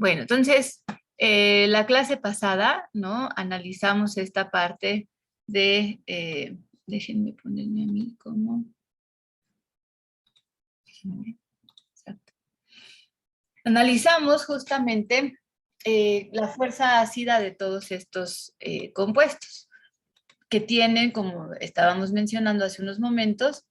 Bueno, entonces, la clase pasada, ¿no? Analizamos esta parte de, déjenme ponerme a mí como, exacto. Analizamos justamente la fuerza ácida de todos estos compuestos que tienen, como estábamos mencionando hace unos momentos,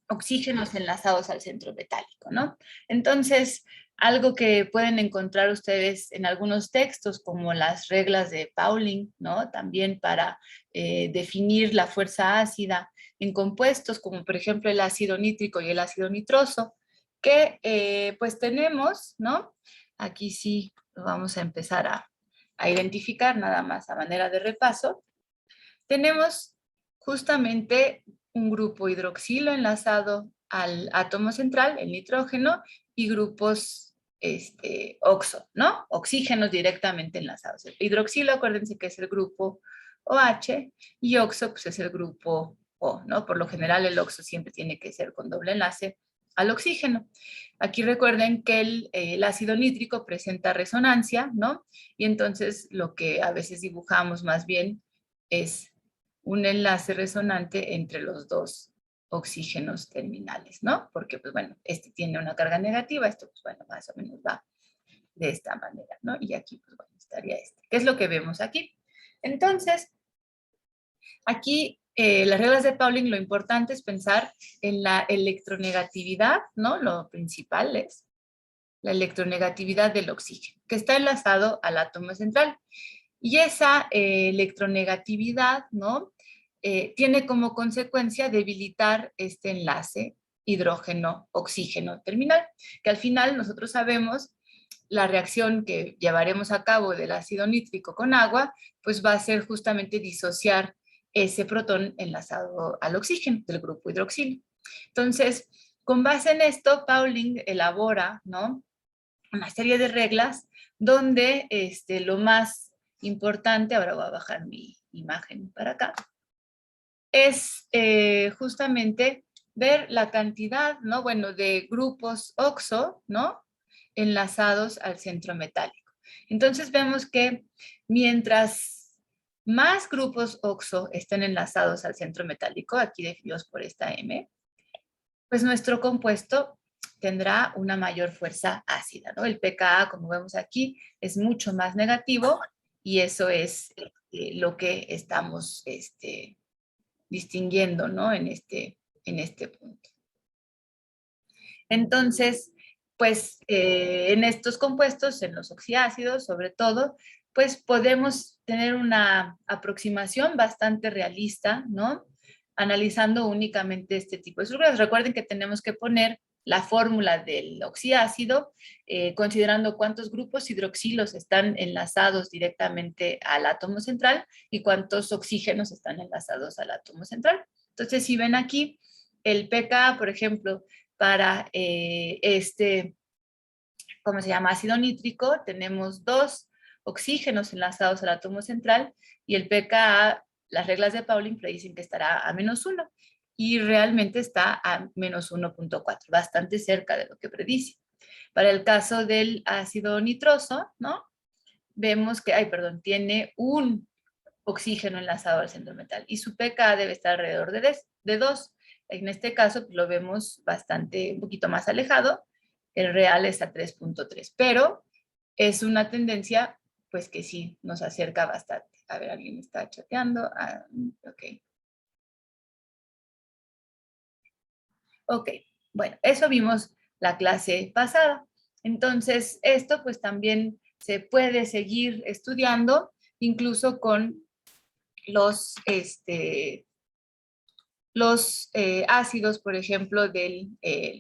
oxígenos enlazados al centro metálico, ¿no? Entonces, algo que pueden encontrar ustedes en algunos textos, como las reglas de Pauling, ¿no? También para definir la fuerza ácida en compuestos, como por ejemplo el ácido nítrico y el ácido nitroso, que pues tenemos, ¿no? Aquí sí lo vamos a empezar a identificar nada más a manera de repaso. Tenemos justamente un grupo hidroxilo enlazado al átomo central, el nitrógeno, y grupos oxo, ¿no? Oxígenos directamente enlazados. El hidroxilo, acuérdense que es el grupo OH, y oxo, pues es el grupo O, ¿no? Por lo general el oxo siempre tiene que ser con doble enlace al oxígeno. Aquí recuerden que el ácido nítrico presenta resonancia, ¿no? Y entonces lo que a veces dibujamos más bien es un enlace resonante entre los dos oxígenos terminales, ¿no? Porque, pues bueno, este tiene una carga negativa, esto, pues bueno, más o menos va de esta manera, ¿no? Y aquí, pues bueno, estaría este. ¿Qué es lo que vemos aquí? Entonces, aquí, las reglas de Pauling, lo importante es pensar en la electronegatividad, ¿no? Lo principal es la electronegatividad del oxígeno, que está enlazado al átomo central. Y esa electronegatividad, ¿no? Tiene como consecuencia debilitar este enlace hidrógeno-oxígeno terminal, que al final nosotros sabemos la reacción que llevaremos a cabo del ácido nítrico con agua, pues va a ser justamente disociar ese protón enlazado al oxígeno del grupo hidroxilo. Entonces, con base en esto, Pauling elabora, ¿no? Una serie de reglas donde lo más importante, ahora voy a bajar mi imagen para acá, es justamente ver la cantidad, ¿no? Bueno, de grupos oxo, ¿no? Enlazados al centro metálico. Entonces vemos que mientras más grupos oxo estén enlazados al centro metálico, aquí definidos por esta M, pues nuestro compuesto tendrá una mayor fuerza ácida, ¿no? El pKa, como vemos aquí, es mucho más negativo y eso es lo que estamos distinguiendo, ¿no? En este punto. Entonces, pues en estos compuestos, en los oxiácidos sobre todo, pues podemos tener una aproximación bastante realista, ¿no? Analizando únicamente este tipo de estructuras. Recuerden que tenemos que poner la fórmula del oxiácido, considerando cuántos grupos hidroxilos están enlazados directamente al átomo central y cuántos oxígenos están enlazados al átomo central. Entonces, si ven aquí, el pKa, por ejemplo, para ¿cómo se llama? Ácido nítrico, tenemos 2 oxígenos enlazados al átomo central y el pKa, las reglas de Pauling predicen que estará a -1 y realmente está a -1.4, bastante cerca de lo que predice. Para el caso del ácido nitroso, ¿no? Vemos que, tiene un oxígeno enlazado al centro metal y su pKa debe estar alrededor de 2. En este caso pues, lo vemos bastante, un poquito más alejado, el real es a 3.3, pero es una tendencia pues que sí nos acerca bastante. A ver, alguien está chateando. Ok. Ok, bueno, eso vimos la clase pasada. Entonces, esto pues también se puede seguir estudiando, incluso con los ácidos, por ejemplo, del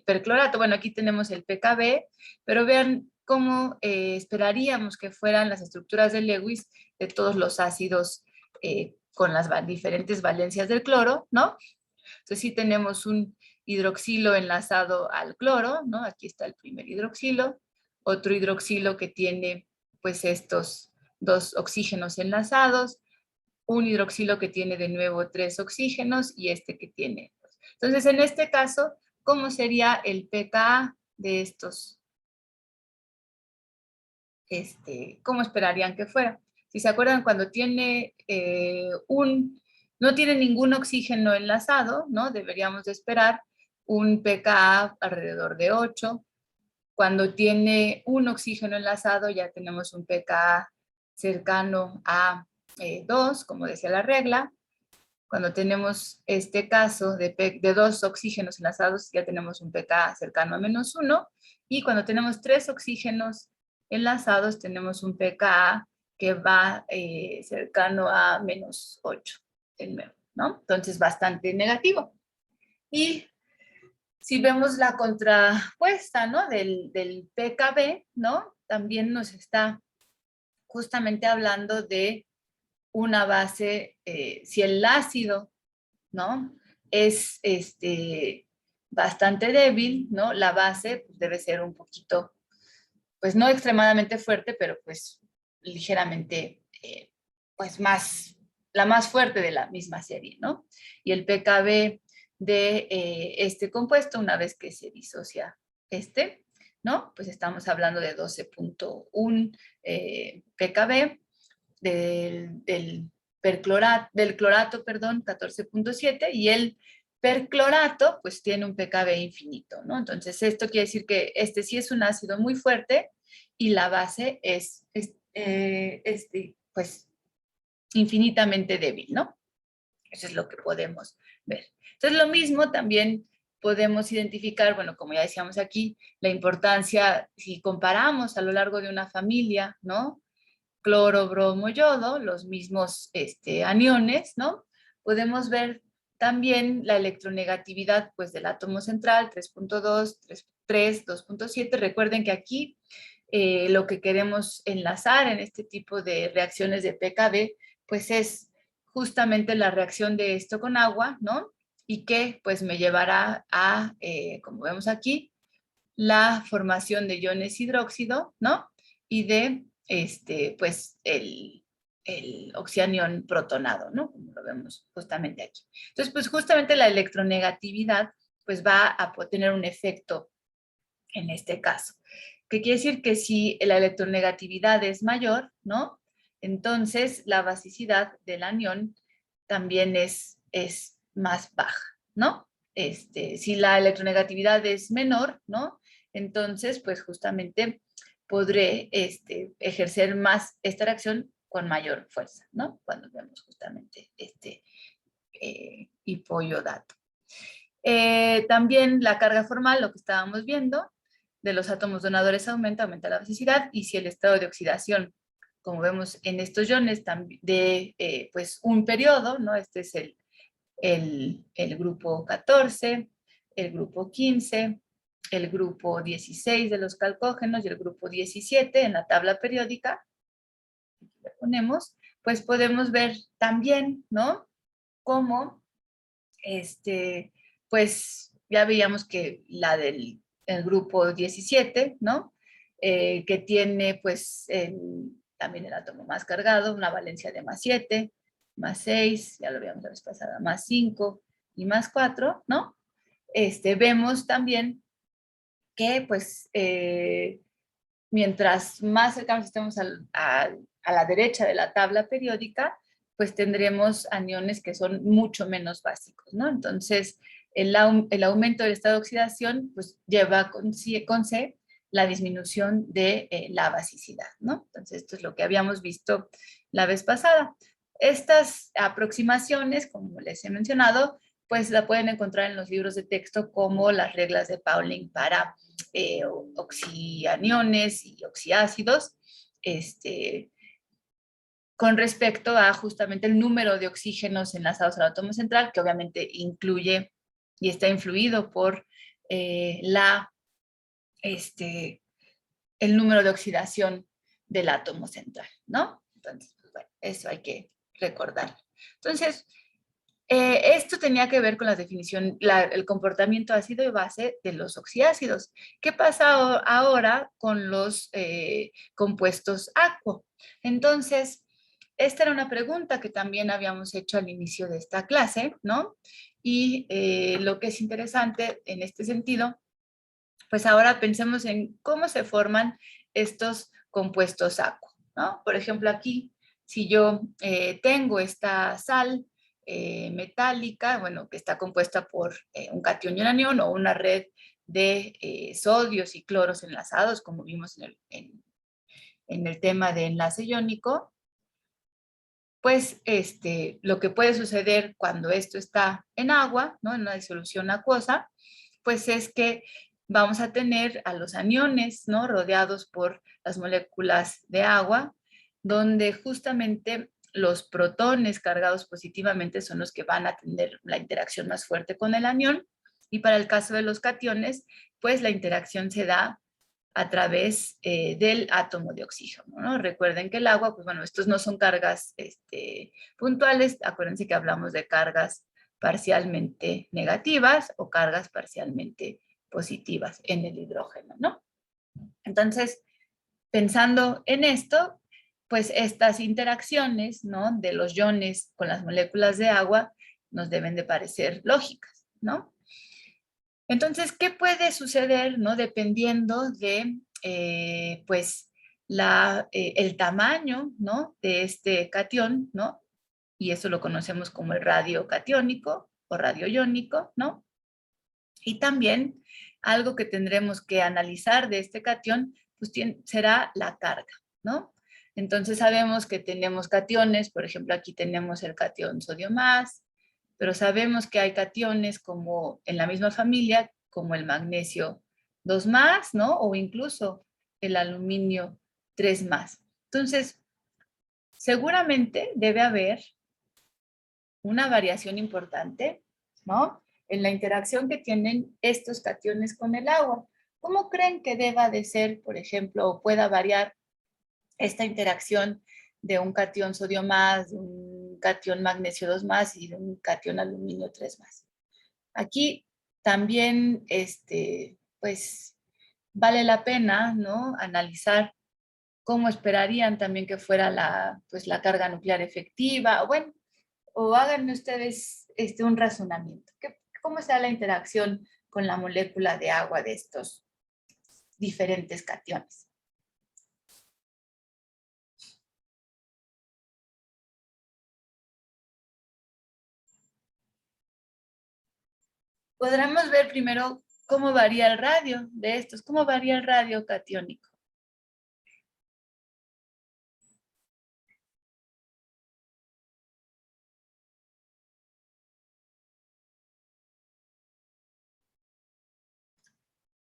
perclorato. Bueno, aquí tenemos el pKb, pero vean cómo esperaríamos que fueran las estructuras de Lewis de todos los ácidos con las diferentes valencias del cloro, ¿no? Entonces sí tenemos un hidroxilo enlazado al cloro, ¿no? Aquí está el primer hidroxilo, otro hidroxilo que tiene pues estos 2 oxígenos enlazados, un hidroxilo que tiene de nuevo 3 oxígenos y este que tiene 2. Entonces, en este caso, ¿cómo sería el pKa de estos cómo esperarían que fuera. Si se acuerdan, cuando tiene no tiene ningún oxígeno enlazado, ¿no? Deberíamos de esperar un pKa alrededor de 8. Cuando tiene un oxígeno enlazado, ya tenemos un pKa cercano a 2, como decía la regla. Cuando tenemos este caso de 2 oxígenos enlazados, ya tenemos un pKa cercano a -1. Y cuando tenemos 3 oxígenos enlazados, tenemos un pKa que va cercano a -8, ¿no? Entonces, bastante negativo. Y si vemos la contrapuesta, ¿no? del pKb, ¿no? También nos está justamente hablando de una base, si el ácido, ¿no? Es bastante débil, ¿no? La base pues, debe ser un poquito, pues no extremadamente fuerte, pero pues ligeramente, pues la más fuerte de la misma serie, ¿no? Y el pKb de este compuesto, una vez que se disocia ¿no? Pues estamos hablando de 12.1 pKb, del clorato, perdón, 14.7, y el perclorato, pues tiene un pKb infinito, ¿no? Entonces, esto quiere decir que este sí es un ácido muy fuerte y la base es pues, infinitamente débil, ¿no? Eso es lo que podemos ver. Entonces, lo mismo también podemos identificar, bueno, como ya decíamos aquí, la importancia, si comparamos a lo largo de una familia, ¿no? Cloro, bromo, yodo, los mismos aniones, ¿no? Podemos ver también la electronegatividad pues, del átomo central, 3.2, 3, 2.7. Recuerden que aquí lo que queremos enlazar en este tipo de reacciones de pKb, pues es justamente la reacción de esto con agua, ¿no? Y que pues me llevará a, como vemos aquí, la formación de iones hidróxido, ¿no? Y de, pues, el oxianión protonado, ¿no? Como lo vemos justamente aquí. Entonces, pues, justamente la electronegatividad, pues, va a tener un efecto en este caso. ¿Qué quiere decir? Que si la electronegatividad es mayor, ¿no? Entonces, la basicidad del anión también es más baja, ¿no? Si la electronegatividad es menor, ¿no? Entonces, pues justamente podré ejercer más esta reacción con mayor fuerza, ¿no? Cuando vemos justamente hipoyodato. También la carga formal, lo que estábamos viendo, de los átomos donadores aumenta la basicidad, y si el estado de oxidación, como vemos en estos iones, de pues un periodo, ¿no? Este es el grupo 14, el grupo 15, el grupo 16 de los calcógenos y el grupo 17 en la tabla periódica, le ponemos, pues podemos ver también, ¿no? Cómo, pues ya veíamos que la del el grupo 17, ¿no? Que tiene pues también el átomo más cargado, una valencia de +7, +6, ya lo veíamos la vez pasada, +5 y +4, ¿no? Vemos también que pues mientras más cercanos estemos a la derecha de la tabla periódica, pues tendremos aniones que son mucho menos básicos, ¿no? Entonces, el aumento del estado de oxidación, pues lleva con C la disminución de la basicidad, ¿no? Entonces, esto es lo que habíamos visto la vez pasada. Estas aproximaciones, como les he mencionado, pues la pueden encontrar en los libros de texto como las reglas de Pauling para oxianiones y oxiácidos, con respecto a justamente el número de oxígenos enlazados al átomo central, que obviamente incluye y está influido por el número de oxidación del átomo central, ¿no? Entonces, pues, bueno, eso hay que recordar. Entonces, esto tenía que ver con la definición, el comportamiento ácido y base de los oxiácidos. ¿Qué pasa ahora con los compuestos aquo? Entonces, esta era una pregunta que también habíamos hecho al inicio de esta clase, ¿no? Y lo que es interesante en este sentido, pues ahora pensemos en cómo se forman estos compuestos aqua, ¿no? Por ejemplo, aquí, si yo tengo esta sal metálica, bueno, que está compuesta por un catión y un anión o una red de sodios y cloros enlazados, como vimos en el tema de enlace iónico, pues lo que puede suceder cuando esto está en agua, ¿no? En una disolución acuosa, pues es que vamos a tener a los aniones, ¿no? Rodeados por las moléculas de agua, donde justamente los protones cargados positivamente son los que van a tener la interacción más fuerte con el anión, y para el caso de los cationes, pues la interacción se da a través del átomo de oxígeno, ¿no? Recuerden que el agua, pues bueno, estos no son cargas puntuales, acuérdense que hablamos de cargas parcialmente negativas o cargas parcialmente positivas en el hidrógeno, ¿no? Entonces, pensando en esto, pues estas interacciones, ¿no? De los iones con las moléculas de agua nos deben de parecer lógicas, ¿no? Entonces, ¿qué puede suceder, no? Dependiendo de, pues, el tamaño, ¿no? De este catión, ¿no? Y eso lo conocemos como el radio catiónico o radio iónico, ¿no? Y también algo que tendremos que analizar de este catión, pues será la carga, ¿no? Entonces sabemos que tenemos cationes, por ejemplo, aquí tenemos el catión sodio más, pero sabemos que hay cationes como en la misma familia, como el magnesio 2 más, ¿no? O incluso el aluminio 3 más. Entonces, seguramente debe haber una variación importante, ¿no? En la interacción que tienen estos cationes con el agua. ¿Cómo creen que deba de ser, por ejemplo, o pueda variar esta interacción de un catión sodio más, de un catión magnesio 2 más y de un catión aluminio 3 más? Aquí también, pues, vale la pena, ¿no? Analizar cómo esperarían también que fuera pues, la carga nuclear efectiva, o bueno, o hagan ustedes un razonamiento. ¿Cómo está la interacción con la molécula de agua de estos diferentes cationes? Podremos ver primero cómo varía el radio de estos, cómo varía el radio catiónico.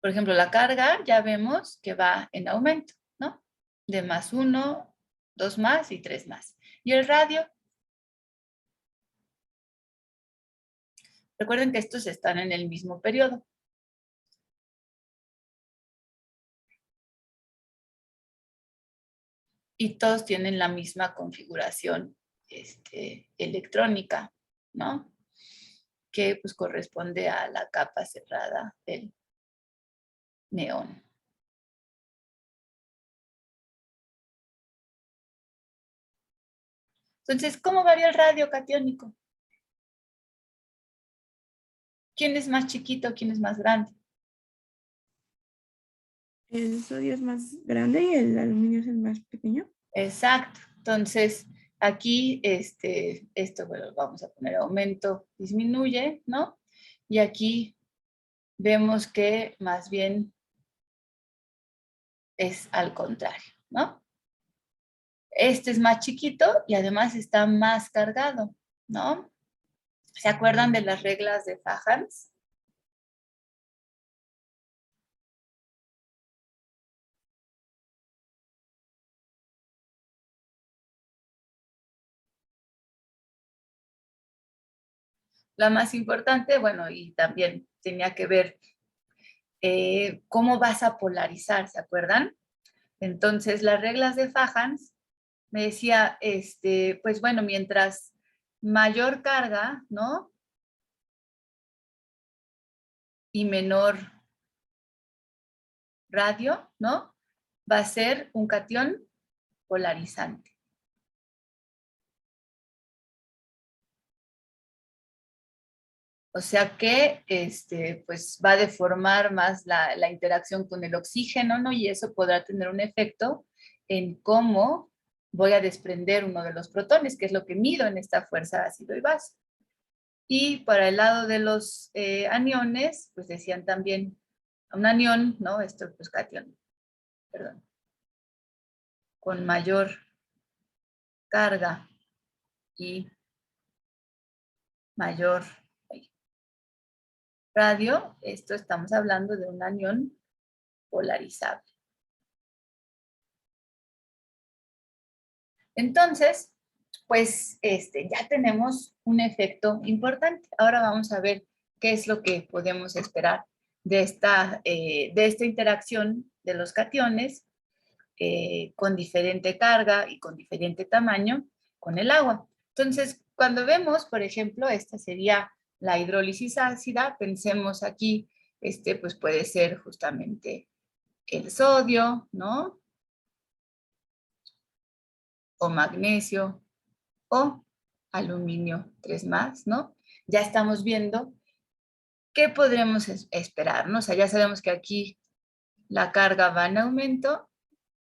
Por ejemplo, la carga ya vemos que va en aumento, ¿no? De más 1, 2 más y 3 más. Y el radio, recuerden que estos están en el mismo periodo. Y todos tienen la misma configuración electrónica, ¿no? Que pues corresponde a la capa cerrada del neón. Entonces, ¿cómo varía el radio catiónico? ¿Quién es más chiquito, quién es más grande? El sodio es más grande y el aluminio es el más pequeño. Exacto. Entonces, aquí, esto, bueno, vamos a poner aumento, disminuye, ¿no? Y aquí vemos que más bien es al contrario, ¿no? Este es más chiquito y además está más cargado, ¿no? ¿Se acuerdan de las reglas de Fajans? La más importante, bueno, y también tenía que ver cómo vas a polarizar, ¿se acuerdan? Entonces, las reglas de Fajans me decía, pues bueno, mientras mayor carga, ¿no? Y menor radio, ¿no? Va a ser un catión polarizante. O sea que pues va a deformar más la interacción con el oxígeno, ¿no? Y eso podrá tener un efecto en cómo voy a desprender uno de los protones, que es lo que mido en esta fuerza ácido y base. Y para el lado de los aniones, pues decían también, un anión, ¿no? Esto pues cation, perdón, con mayor carga y mayor radio, esto estamos hablando de un anión polarizable. Entonces, pues ya tenemos un efecto importante. Ahora vamos a ver qué es lo que podemos esperar de esta interacción de los cationes con diferente carga y con diferente tamaño con el agua. Entonces, cuando vemos, por ejemplo, esta sería la hidrólisis ácida, pensemos aquí, pues puede ser justamente el sodio, ¿no? O magnesio, o aluminio 3 más, ¿no? Ya estamos viendo qué podremos esperar, ¿no? O sea, ya sabemos que aquí la carga va en aumento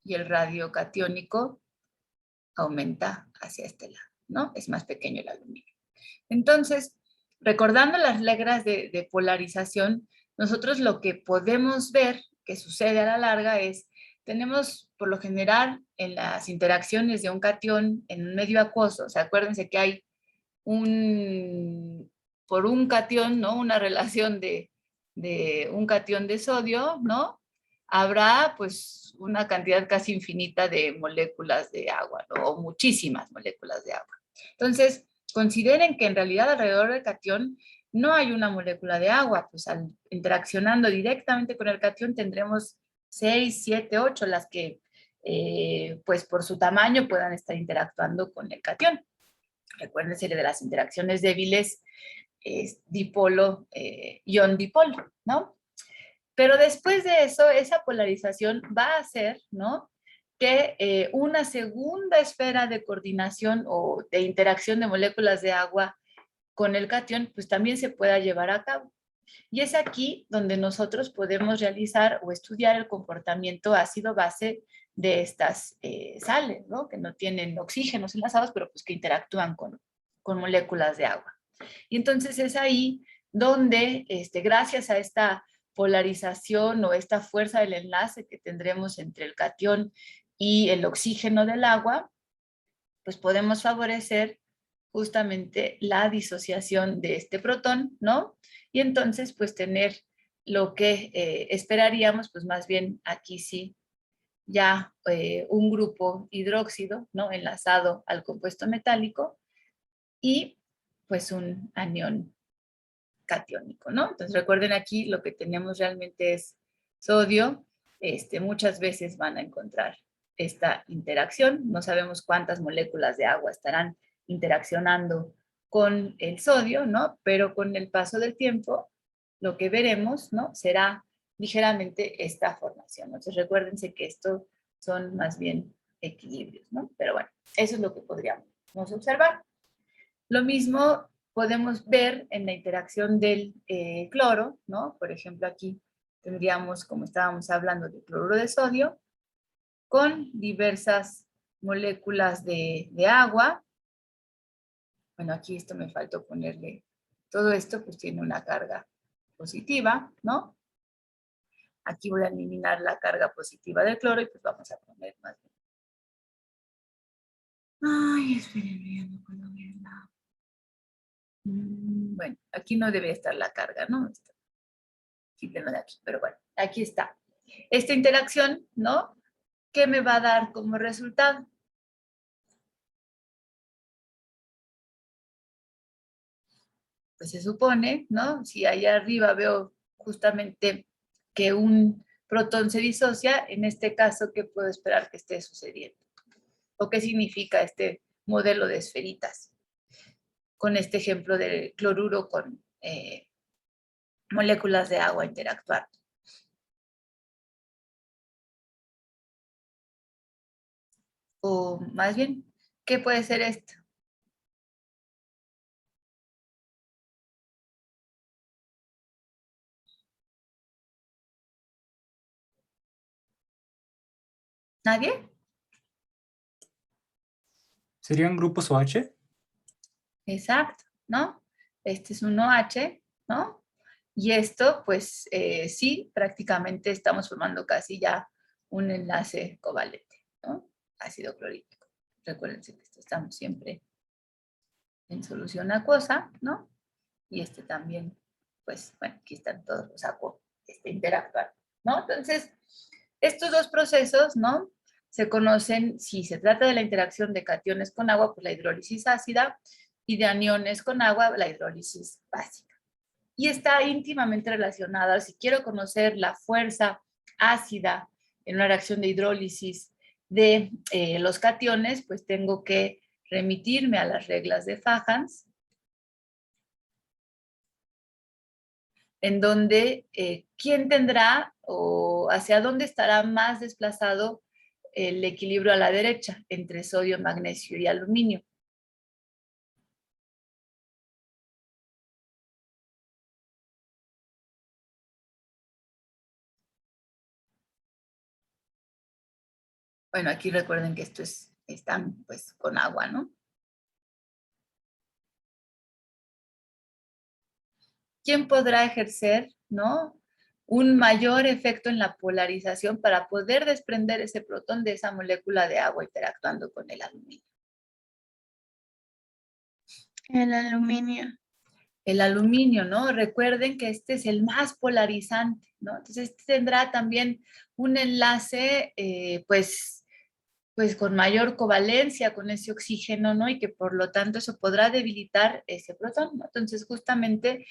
y el radio catiónico aumenta hacia este lado, ¿no? Es más pequeño el aluminio. Entonces, recordando las reglas de polarización, nosotros lo que podemos ver que sucede a la larga es, tenemos por lo general en las interacciones de un catión en un medio acuoso, o sea, acuérdense que hay por un catión, ¿no? Una relación de un catión de sodio, ¿no? Habrá pues una cantidad casi infinita de moléculas de agua, ¿no? O muchísimas moléculas de agua. Entonces, consideren que en realidad alrededor del catión no hay una molécula de agua, pues interaccionando directamente con el catión tendremos 6, 7, 8 las que pues por su tamaño puedan estar interactuando con el catión. Recuérdense de las interacciones débiles, dipolo, ion dipolo, ¿no? Pero después de eso, esa polarización va a hacer, ¿no? Que una segunda esfera de coordinación o de interacción de moléculas de agua con el catión, pues también se pueda llevar a cabo. Y es aquí donde nosotros podemos realizar o estudiar el comportamiento ácido-base de estas sales, ¿no? Que no tienen oxígenos enlazados, pero pues que interactúan con moléculas de agua. Y entonces es ahí donde, gracias a esta polarización o esta fuerza del enlace que tendremos entre el catión y el oxígeno del agua, pues podemos favorecer justamente la disociación de este protón, ¿no? Y entonces, pues tener lo que esperaríamos, pues más bien aquí sí, ya un grupo hidróxido, ¿no? Enlazado al compuesto metálico y pues un anión catiónico, ¿no? Entonces recuerden aquí lo que tenemos realmente es sodio, muchas veces van a encontrar esta interacción, no sabemos cuántas moléculas de agua estarán interaccionando con el sodio, ¿no? Pero con el paso del tiempo, lo que veremos, ¿no? Será ligeramente esta formación. Entonces recuérdense que esto son más bien equilibrios, ¿no? Pero bueno, eso es lo que podríamos observar. Lo mismo podemos ver en la interacción del cloro, ¿no? Por ejemplo, aquí tendríamos, como estábamos hablando, de cloruro de sodio, con diversas moléculas de agua. Bueno, aquí esto me faltó ponerle, todo esto pues tiene una carga positiva, ¿no? Aquí voy a eliminar la carga positiva del cloro y pues vamos a poner más bien. Ay, espérenme, ya no puedo verla. Bueno, aquí no debe estar la carga, ¿no? Quítenlo de aquí, pero bueno, aquí está. Esta interacción, ¿no? ¿Qué me va a dar como resultado? Pues se supone, ¿no? Si allá arriba veo justamente que un protón se disocia, en este caso, ¿qué puedo esperar que esté sucediendo? ¿O qué significa este modelo de esferitas? Con este ejemplo de cloruro con moléculas de agua interactuando. O más bien, ¿qué puede ser esto? ¿Nadie? ¿Serían grupos OH? Exacto, ¿no? Este es un OH, ¿no? Y esto, pues sí, prácticamente estamos formando casi ya un enlace covalente, ¿no? Ácido clorhídrico. Recuérdense que esto estamos siempre en solución acuosa, ¿no? Y este también, pues, bueno, aquí están todos los acuos interactuando, ¿no? Entonces, estos dos procesos, ¿no? Se conocen, si se trata de la interacción de cationes con agua, pues la hidrólisis ácida, y de aniones con agua, la hidrólisis básica. Y está íntimamente relacionada. Si quiero conocer la fuerza ácida en una reacción de hidrólisis de los cationes, pues tengo que remitirme a las reglas de Fajans, en donde quién tendrá o hacia dónde estará más desplazado el equilibrio a la derecha entre sodio, magnesio y aluminio. Bueno, aquí recuerden que esto están pues con agua, ¿no? ¿Quién podrá ejercer, ¿no? Un mayor efecto en la polarización para poder desprender ese protón de esa molécula de agua interactuando con el aluminio? El aluminio. El aluminio, ¿no? Recuerden que este es el más polarizante, ¿no? Entonces, este tendrá también un enlace, pues con mayor covalencia con ese oxígeno, ¿no? Y que por lo tanto eso podrá debilitar ese protón, ¿no? Entonces, justamente,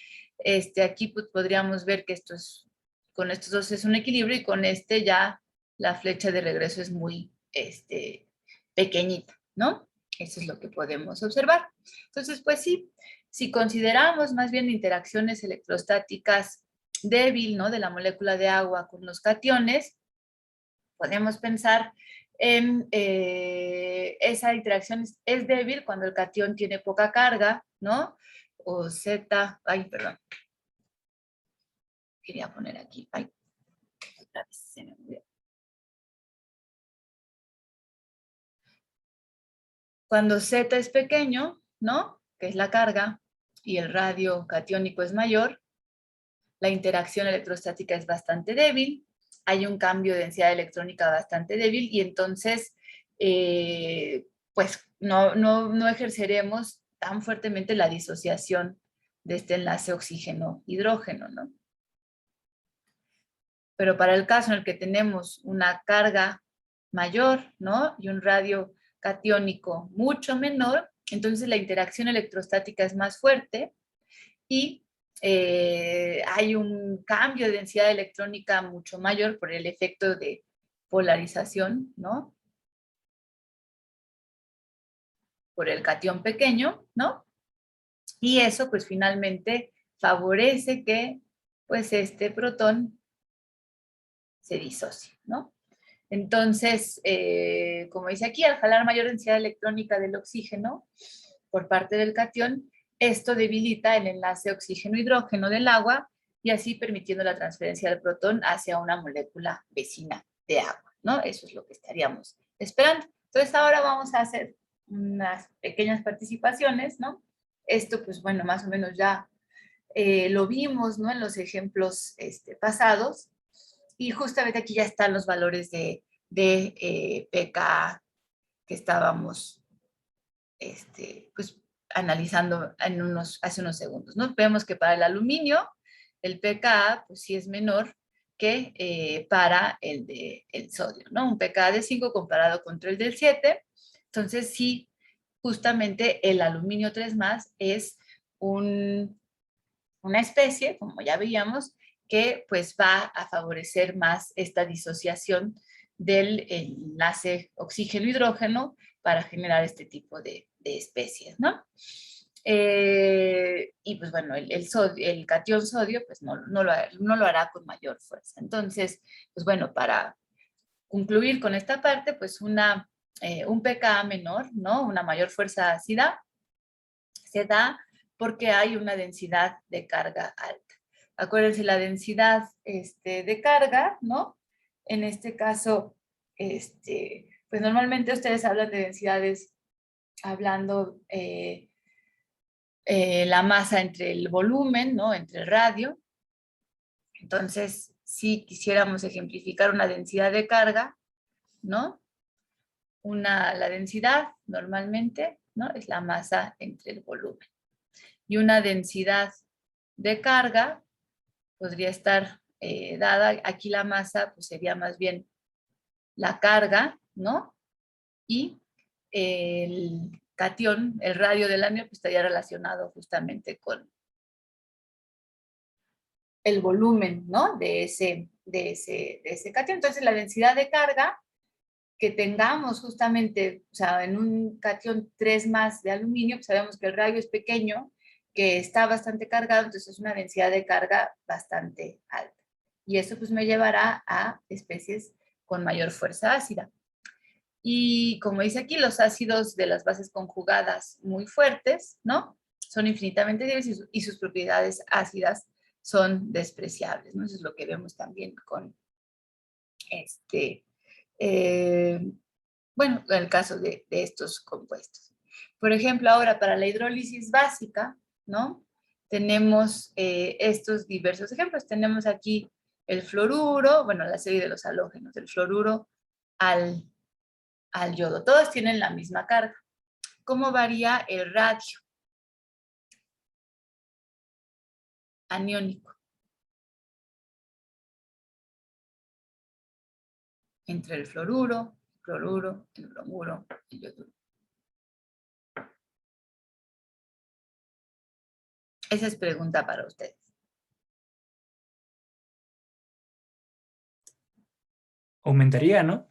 aquí pues, podríamos ver que con estos dos es un equilibrio y con este ya la flecha de regreso es muy, pequeñita, ¿no? Eso es lo que podemos observar. Entonces, pues sí, si consideramos más bien interacciones electrostáticas débil, ¿no? De la molécula de agua con los cationes, podemos pensar en esa interacción es débil cuando el catión tiene poca carga, ¿no? O Z, ay, perdón. Quería poner aquí, ay, otra vez se me olvidó. Cuando Z es pequeño, ¿no? Que es la carga, y el radio catiónico es mayor, la interacción electrostática es bastante débil, hay un cambio de densidad electrónica bastante débil y entonces, pues no ejerceremos tan fuertemente la disociación de este enlace oxígeno-hidrógeno, ¿no? Pero para el caso en el que tenemos una carga mayor, ¿no? Y un radio catiónico mucho menor, entonces la interacción electrostática es más fuerte y hay un cambio de densidad electrónica mucho mayor por el efecto de polarización, ¿no? Por el catión pequeño, ¿no? Y eso pues finalmente favorece que pues este protón se disocie, ¿no? Entonces, como dice aquí, al jalar mayor densidad electrónica del oxígeno por parte del catión, esto debilita el enlace oxígeno-hidrógeno del agua y así permitiendo la transferencia del protón hacia una molécula vecina de agua, ¿no? Eso es lo que estaríamos esperando. Entonces, ahora vamos a hacer unas pequeñas participaciones, ¿no? Esto, pues bueno, más o menos ya lo vimos, ¿no? En los ejemplos pasados. Y justamente aquí ya están los valores de pKa que estábamos pues, analizando hace unos segundos, ¿no? Vemos que para el aluminio el pKa pues sí es menor que para el sodio, ¿no? Un pKa de 5 comparado contra el del 7. Entonces sí, justamente el aluminio 3 más es una especie, como ya veíamos, que pues va a favorecer más esta disociación del enlace oxígeno-hidrógeno para generar este tipo de especies, ¿no? Y pues bueno, el catión sodio pues no lo hará con mayor fuerza. Entonces, pues bueno, para concluir con esta parte, pues un pKa menor, ¿no? Una mayor fuerza ácida se da porque hay una densidad de carga alta. Acuérdense, la densidad de carga, ¿no? En este caso pues normalmente ustedes hablan de densidades hablando la masa entre el volumen, ¿no? Entre el radio. Entonces, si quisiéramos ejemplificar una densidad de carga, ¿no? La densidad normalmente, ¿no? Es la masa entre el volumen. Y una densidad de carga podría estar dada, aquí la masa pues sería más bien la carga, ¿no? Y el catión, el radio del anión, pues estaría relacionado justamente con el volumen, ¿no? De ese catión. Entonces, la densidad de carga que tengamos justamente, o sea, en un catión 3 más de aluminio, pues sabemos que el radio es pequeño, que está bastante cargado, entonces es una densidad de carga bastante alta. Y eso pues me llevará a especies con mayor fuerza ácida. Y como dice aquí, los ácidos de las bases conjugadas muy fuertes, ¿no? Son infinitamente débiles y sus propiedades ácidas son despreciables, ¿no? Eso es lo que vemos también con bueno, en el caso de estos compuestos. Por ejemplo, ahora para la hidrólisis básica, ¿no? Tenemos estos diversos ejemplos. Tenemos aquí el fluoruro, bueno, la serie de los halógenos, del fluoruro al yodo. Todos tienen la misma carga. ¿Cómo varía el radio aniónico entre el fluoruro, el bromuro, el yoduro? Esa es pregunta para ustedes. Aumentaría, ¿no?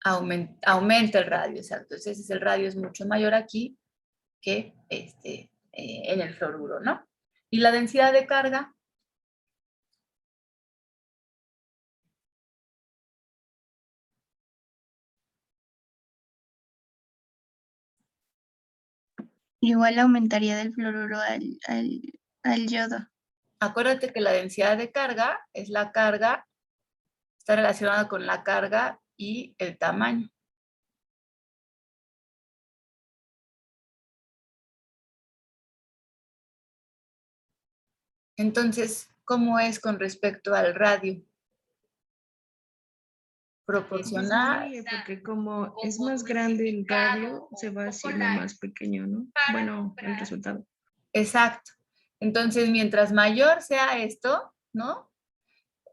Aumenta el radio, exacto. Entonces el radio es mucho mayor aquí que en el fluoruro, ¿no? Y la densidad de carga, Igual aumentaría del fluoruro al yodo. acuérdate que la densidad de carga es la carga, está relacionada con la carga y el tamaño. Entonces, ¿cómo es con respecto al radio? Proporcional. Disminuye porque como es más grande el radio, se va haciendo más pequeño, ¿no? Bueno, el resultado. Exacto. Entonces, mientras mayor sea esto, ¿no?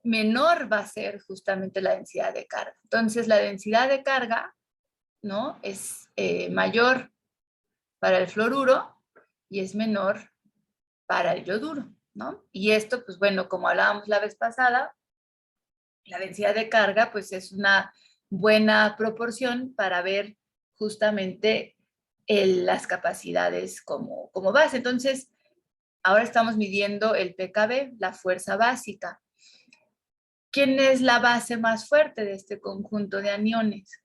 Menor va a ser justamente la densidad de carga. Entonces, la densidad de carga, ¿no? Es mayor para el fluoruro y es menor para el yoduro, ¿no? Y esto, pues bueno, como hablábamos la vez pasada, la densidad de carga, pues es una buena proporción para ver justamente las capacidades como base. Entonces, ahora estamos midiendo el pKb, la fuerza básica. ¿Quién es la base más fuerte de este conjunto de aniones?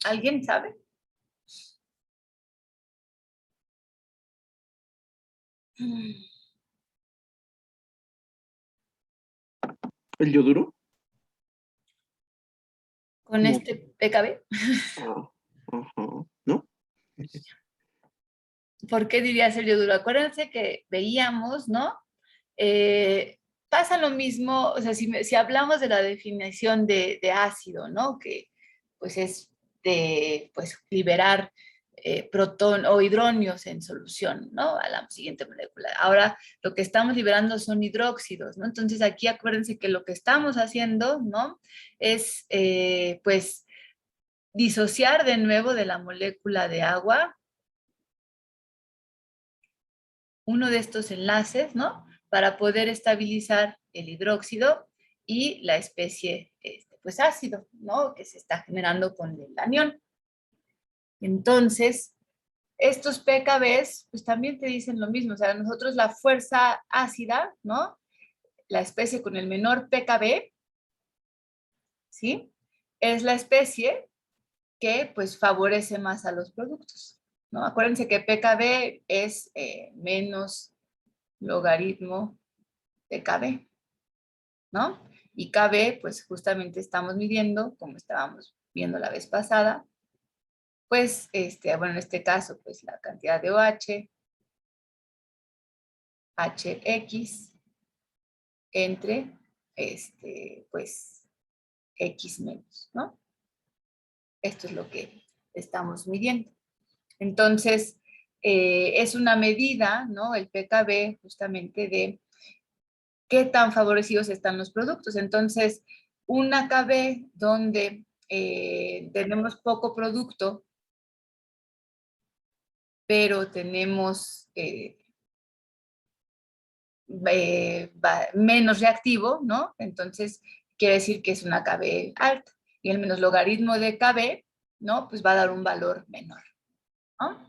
¿Alguien sabe? ¿El yoduro? Con No. este pKb. Ah, ajá. ¿No? ¿Por qué dirías el yoduro? Acuérdense que veíamos, ¿no? Pasa lo mismo, o sea, si hablamos de la definición de ácido, ¿no? Que pues es de pues, liberar protón o hidronios en solución, ¿no? A la siguiente molécula. Ahora lo que estamos liberando son hidróxidos, ¿no? Entonces aquí acuérdense que lo que estamos haciendo, ¿no? Es pues disociar de nuevo de la molécula de agua uno de estos enlaces, ¿no? Para poder estabilizar el hidróxido y la especie, pues ácido, ¿no? Que se está generando con el anión. Entonces, estos PKBs, pues también te dicen lo mismo. O sea, nosotros la fuerza ácida, ¿no? La especie con el menor PKB, ¿sí? Es la especie que, pues, favorece más a los productos, ¿no? Acuérdense que PKB es menos logaritmo de KB, ¿no? Y KB, pues, justamente estamos midiendo, como estábamos viendo la vez pasada, pues, bueno, en este caso, pues, la cantidad de OH, HX, entre, pues, X menos, ¿no? Esto es lo que estamos midiendo. Entonces, es una medida, ¿no? El PKB, justamente, de qué tan favorecidos están los productos. Entonces, una KB donde tenemos poco producto, pero tenemos menos reactivo, ¿no? Entonces, quiere decir que es una KB alta. Y el menos logaritmo de KB, ¿no? Pues va a dar un valor menor, ¿no?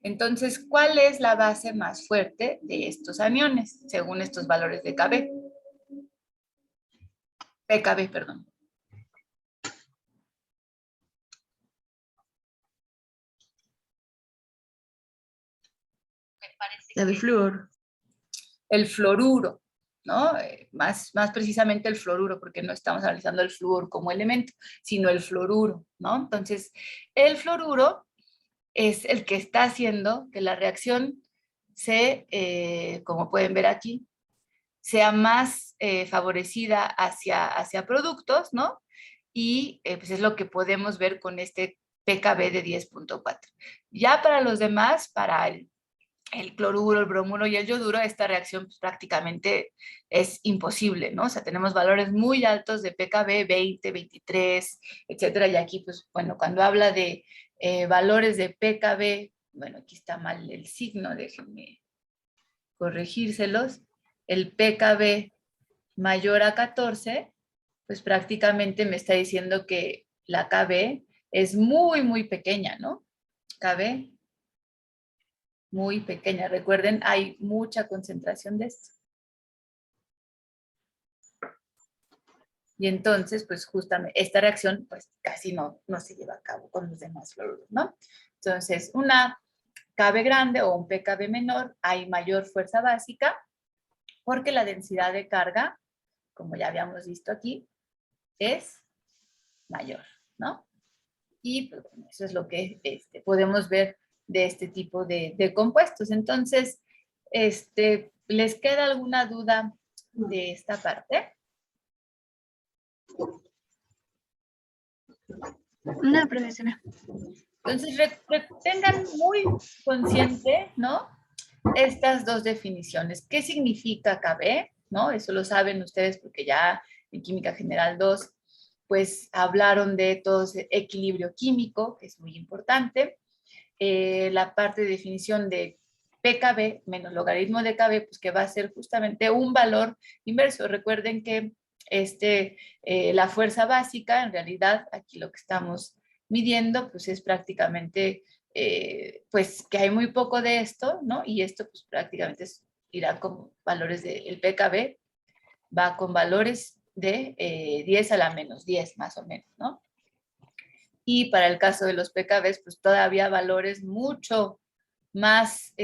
Entonces, ¿cuál es la base más fuerte de estos aniones, según estos valores de KB? PKB, perdón. La de flúor. El fluoruro, ¿no? Más precisamente el fluoruro, porque no estamos analizando el flúor como elemento, sino el fluoruro, ¿no? Entonces, el fluoruro es el que está haciendo que la reacción como pueden ver aquí, sea más favorecida hacia productos, ¿no? Y pues es lo que podemos ver con este PKB de 10.4. Ya para los demás, para el cloruro, el bromuro y el yoduro, esta reacción pues, prácticamente es imposible, ¿no? O sea, tenemos valores muy altos de PKB, 20, 23, etcétera. Y aquí, pues, bueno, cuando habla de valores de PKB, bueno, aquí está mal el signo, déjenme corregírselos. El PKB mayor a 14, pues prácticamente me está diciendo que la KB es muy, muy pequeña, ¿no? KB muy pequeña. Recuerden, hay mucha concentración de esto. Y entonces, pues justamente esta reacción, pues casi no se lleva a cabo con los demás fluoruros, ¿no? Entonces, una KB grande o un PKB menor, hay mayor fuerza básica porque la densidad de carga, como ya habíamos visto aquí, es mayor, ¿no? Y pues, bueno, eso es lo que podemos ver de este tipo de compuestos. Entonces, ¿les queda alguna duda de esta parte? No, profesora. Entonces, tengan muy consciente, ¿no? Estas dos definiciones. ¿Qué significa KB? ¿No? Eso lo saben ustedes porque ya en Química General 2, pues hablaron de todo ese equilibrio químico, que es muy importante. La parte de definición de PKB menos logaritmo de KB, pues que va a ser justamente un valor inverso. Recuerden que la fuerza básica, en realidad, aquí lo que estamos midiendo, pues es prácticamente, pues que hay muy poco de esto, ¿no? Y esto, pues prácticamente irá con valores del PKB, va con valores de 10 a la menos 10, más o menos, ¿no? Y para el caso de los PKBs, pues todavía valores mucho más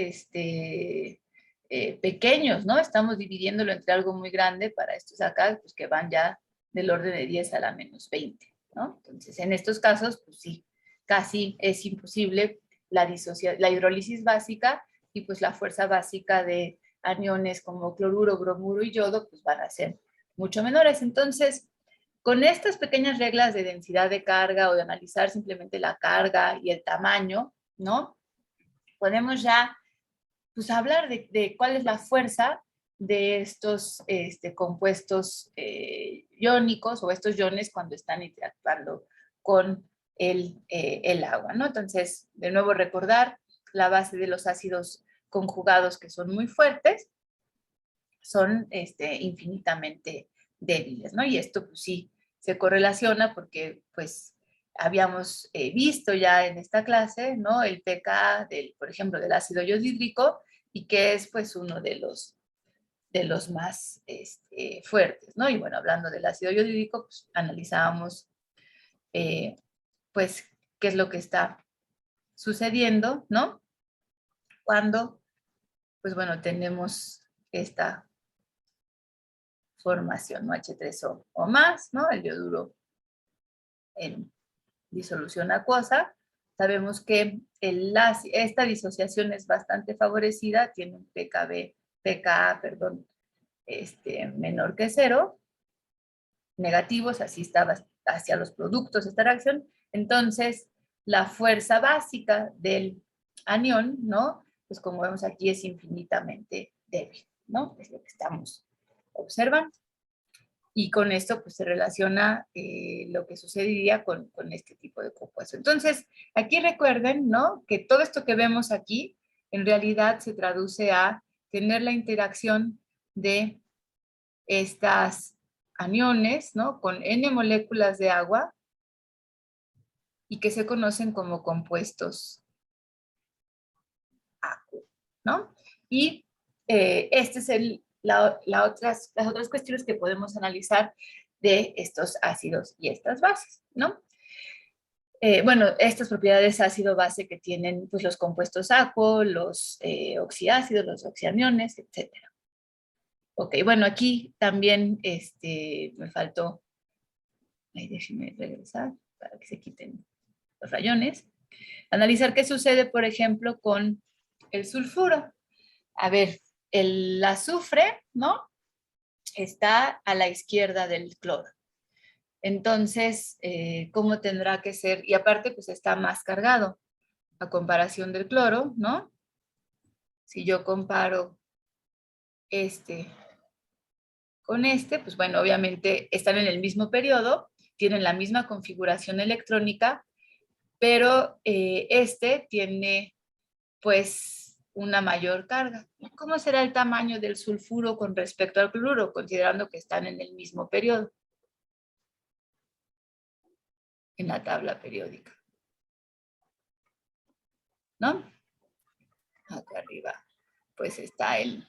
pequeños, ¿no? Estamos dividiéndolo entre algo muy grande para estos acá, pues que van ya del orden de 10 a la menos 20, ¿no? Entonces, en estos casos, pues sí, casi es imposible la hidrólisis básica y pues la fuerza básica de aniones como cloruro, bromuro y yodo, pues van a ser mucho menores. Entonces, con estas pequeñas reglas de densidad de carga o de analizar simplemente la carga y el tamaño, ¿no? Podemos ya pues, hablar de cuál es la fuerza de estos compuestos iónicos o estos iones cuando están interactuando con el agua, ¿no? Entonces, de nuevo recordar la base de los ácidos conjugados que son muy fuertes, son infinitamente débiles, ¿no? Y esto pues sí se correlaciona porque pues habíamos visto ya en esta clase, ¿no? El pK, por ejemplo, del ácido yodhídrico, y que es pues uno de los más fuertes, ¿no? Y bueno, hablando del ácido yodhídrico, pues analizábamos pues qué es lo que está sucediendo, ¿no? Cuando, pues bueno, tenemos esta formación, ¿no? H3O o más, ¿no? El yoduro en disolución acuosa. Sabemos que esta disociación es bastante favorecida, tiene un pKa, perdón, menor que 0, negativos, así está hacia los productos esta reacción. Entonces, la fuerza básica del anión, ¿no? Pues como vemos aquí es infinitamente débil, ¿no? Es lo que estamos observando. Y con esto pues se relaciona lo que sucedería con este tipo de compuesto. Entonces, aquí recuerden, ¿no? Que todo esto que vemos aquí en realidad se traduce a tener la interacción de estas aniones, ¿no? Con N moléculas de agua y que se conocen como compuestos acuosos, ¿no? Y este es las otras cuestiones que podemos analizar de estos ácidos y estas bases, ¿no? Bueno, estas propiedades ácido-base que tienen pues, los compuestos acuosos, los oxiácidos, los oxianiones, etc. Ok, bueno, aquí también me faltó, ahí déjenme regresar para que se quiten los rayones. Analizar qué sucede, por ejemplo, con el sulfuro. A ver, el azufre, ¿no? Está a la izquierda del cloro. Entonces, ¿cómo tendrá que ser? Y aparte, pues está más cargado a comparación del cloro, ¿no? Si yo comparo con pues bueno, obviamente están en el mismo periodo, tienen la misma configuración electrónica, pero tiene, pues, una mayor carga. ¿Cómo será el tamaño del sulfuro con respecto al cloruro, considerando que están en el mismo periodo? En la tabla periódica, ¿no? Acá arriba, pues está el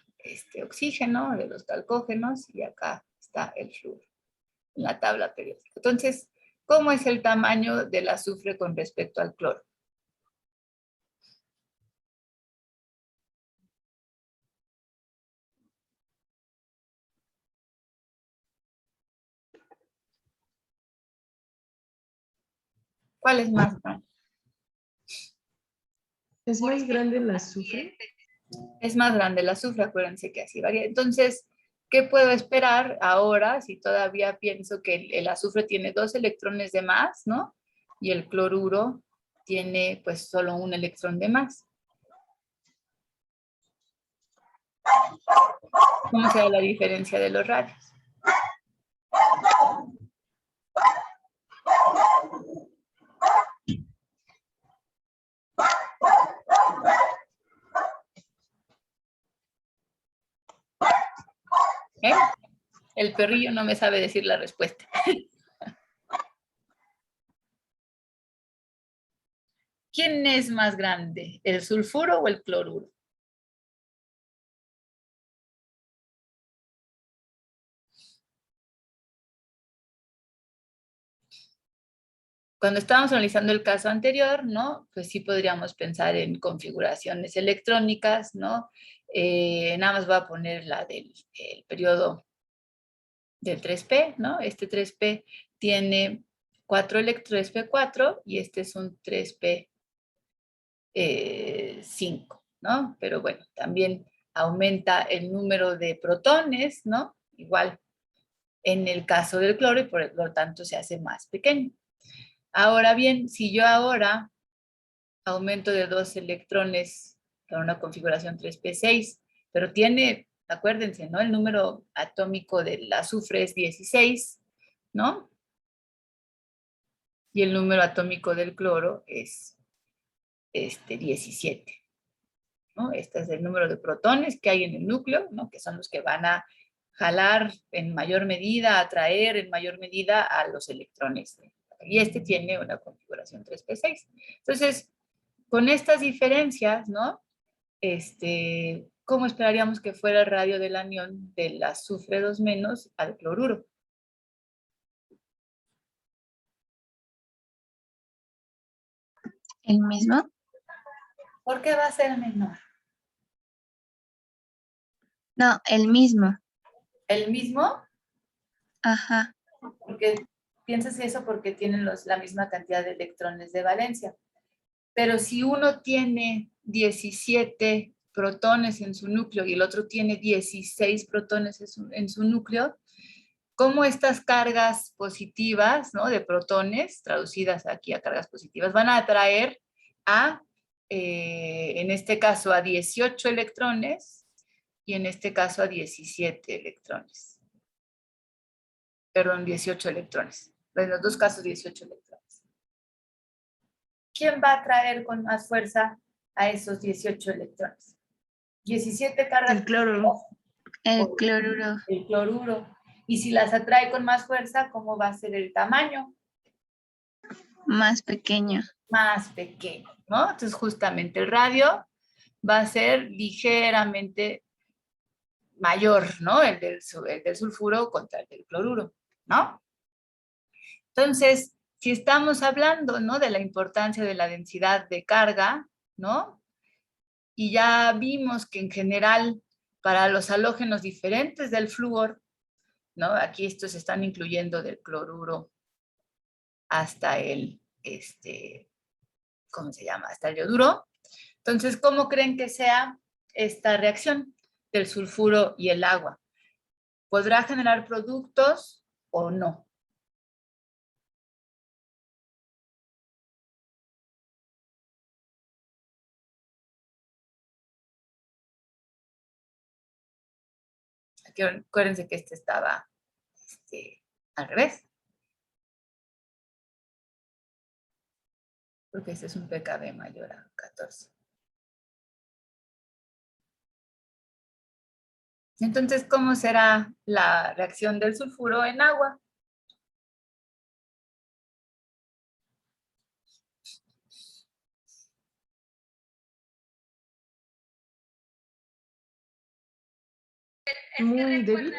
oxígeno de los calcógenos y acá está el flúor en la tabla periódica. Entonces, ¿cómo es el tamaño del azufre con respecto al cloro? ¿Cuál es más grande? ¿Es más grande el azufre? Es más grande el azufre, acuérdense que así varía. Entonces, ¿qué puedo esperar ahora si todavía pienso que el azufre tiene 2 electrones de más, ¿no? Y el cloruro tiene pues solo un electrón de más. ¿Cómo será la diferencia de los radios? ¿Eh? El perrillo no me sabe decir la respuesta. ¿Quién es más grande, el sulfuro o el cloruro? Cuando estábamos analizando el caso anterior, ¿no? Pues sí podríamos pensar en configuraciones electrónicas, ¿no? Nada más voy a poner la del periodo del 3p, ¿no? Este 3p tiene 4 electrones 3p4 y este es un 3p 5, ¿no? Pero bueno, también aumenta el número de protones, ¿no? Igual en el caso del cloro y por lo tanto se hace más pequeño. Ahora bien, si yo ahora aumento de 2 electrones para una configuración 3p6, pero tiene, acuérdense, ¿no? El número atómico del azufre es 16, ¿no? Y el número atómico del cloro es 17, ¿no? Este es el número de protones que hay en el núcleo, ¿no? Que son los que van a jalar en mayor medida, atraer en mayor medida a los electrones de la Y este tiene una configuración 3p6. Entonces, con estas diferencias, ¿no? ¿Cómo esperaríamos que fuera el radio del anión del azufre 2 menos al cloruro? ¿El mismo? ¿Por qué va a ser menor? No, el mismo. ¿El mismo? Ajá. Porque piensas eso porque tienen la misma cantidad de electrones de valencia. Pero si uno tiene 17 protones en su núcleo y el otro tiene 16 protones en su núcleo, ¿cómo estas cargas positivas, ¿no? De protones, traducidas aquí a cargas positivas, van a atraer en este caso, a 18 electrones y en este caso a 17 electrones? Perdón, 18 electrones. En los dos casos, 18 electrones. ¿Quién va a atraer con más fuerza a esos 18 electrones? 17 cargas. El cloro. El cloruro. El cloruro. Y si las atrae con más fuerza, ¿cómo va a ser el tamaño? Más pequeño. Más pequeño, ¿no? Entonces, justamente el radio va a ser ligeramente mayor, ¿no? El del sulfuro contra el del cloruro, ¿no? Entonces, si estamos hablando, ¿no? De la importancia de la densidad de carga, ¿no? Y ya vimos que en general, para los halógenos diferentes del flúor, ¿no? Aquí estos están incluyendo del cloruro hasta el, ¿cómo se llama? Hasta el yoduro. Entonces, ¿cómo creen que sea esta reacción del sulfuro y el agua? ¿Podrá generar productos o no? Aquí, acuérdense que este estaba al revés. Porque este es un pKb mayor a 14. Entonces, ¿cómo será la reacción del sulfuro en agua? Muy débil.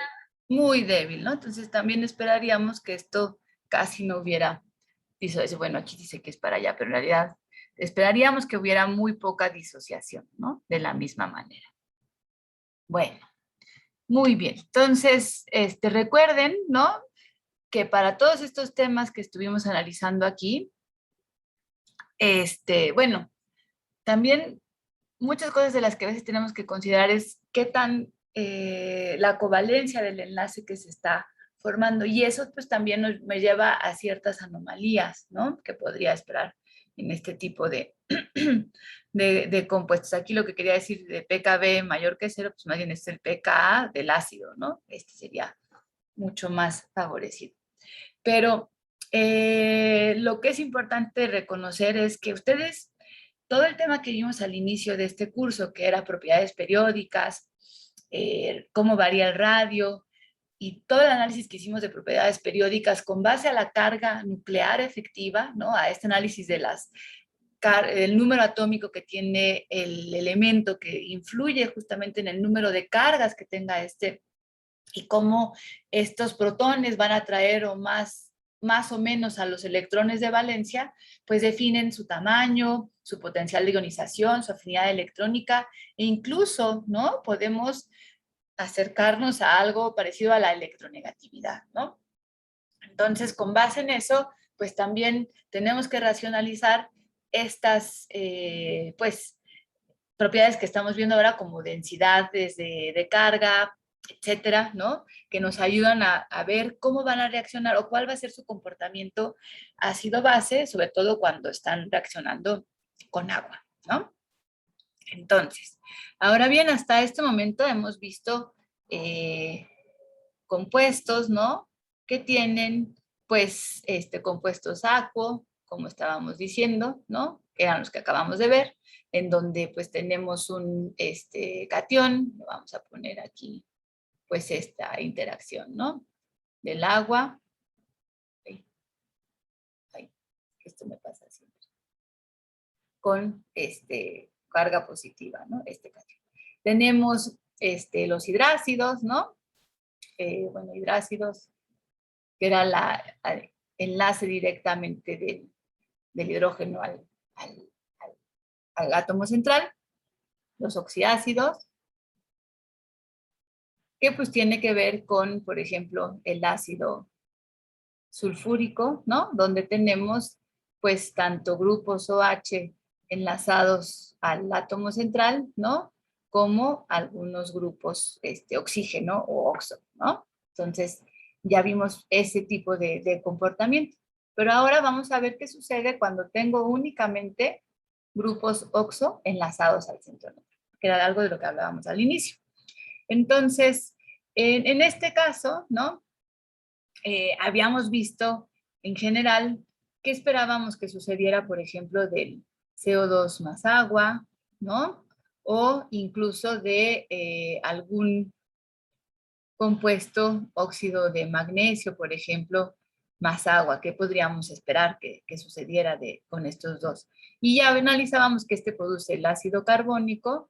Muy débil, ¿no? Entonces también esperaríamos que esto casi no hubiera, bueno, aquí dice que es para allá, pero en realidad esperaríamos que hubiera muy poca disociación, ¿no? De la misma manera. Bueno, muy bien. Entonces, recuerden, ¿no? Que para todos estos temas que estuvimos analizando aquí, bueno, también muchas cosas de las que a veces tenemos que considerar es qué tan la covalencia del enlace que se está formando. Y eso pues también me lleva a ciertas anomalías, ¿no? Que podría esperar en este tipo de, de compuestos. Aquí lo que quería decir de pKb mayor que 0, pues más bien es el pKa del ácido, ¿no? Este sería mucho más favorecido. Pero lo que es importante reconocer es que ustedes, todo el tema que vimos al inicio de este curso, que era propiedades periódicas, cómo varía el radio, y todo el análisis que hicimos de propiedades periódicas con base a la carga nuclear efectiva, ¿no? A este análisis de el número atómico que tiene el elemento que influye justamente en el número de cargas que tenga y cómo estos protones van a atraer más o menos a los electrones de valencia, pues definen su tamaño, su potencial de ionización, su afinidad electrónica, e incluso, ¿no? Podemos acercarnos a algo parecido a la electronegatividad, ¿no? Entonces, con base en eso, pues también tenemos que racionalizar estas, pues, propiedades que estamos viendo ahora como densidades de carga, etcétera, ¿no? Que nos ayudan a ver cómo van a reaccionar o cuál va a ser su comportamiento ácido-base, sobre todo cuando están reaccionando con agua, ¿no? Entonces, ahora bien, hasta este momento hemos visto compuestos, ¿no? Que tienen, pues, compuestos acuo, como estábamos diciendo, ¿no? Que eran los que acabamos de ver, en donde pues tenemos un catión, vamos a poner aquí pues esta interacción, ¿no? Del agua, ahí esto me pasa siempre, con carga positiva, ¿no? Tenemos los hidrácidos, ¿no? Bueno, hidrácidos, que era el enlace directamente del hidrógeno al átomo central. Los oxiácidos, que pues tiene que ver con, por ejemplo, el ácido sulfúrico, ¿no? Donde tenemos pues tanto grupos OH enlazados al átomo central, ¿no? Como algunos grupos oxígeno o oxo, ¿no? Entonces, ya vimos ese tipo de comportamiento. Pero ahora vamos a ver qué sucede cuando tengo únicamente grupos oxo enlazados al centro neutral, que era algo de lo que hablábamos al inicio. Entonces, en este caso, ¿no? Habíamos visto en general qué esperábamos que sucediera, por ejemplo, del CO2 más agua, ¿no? O incluso de algún compuesto óxido de magnesio, por ejemplo, más agua. ¿Qué podríamos esperar que sucediera con estos dos? Y ya analizábamos que produce el ácido carbónico,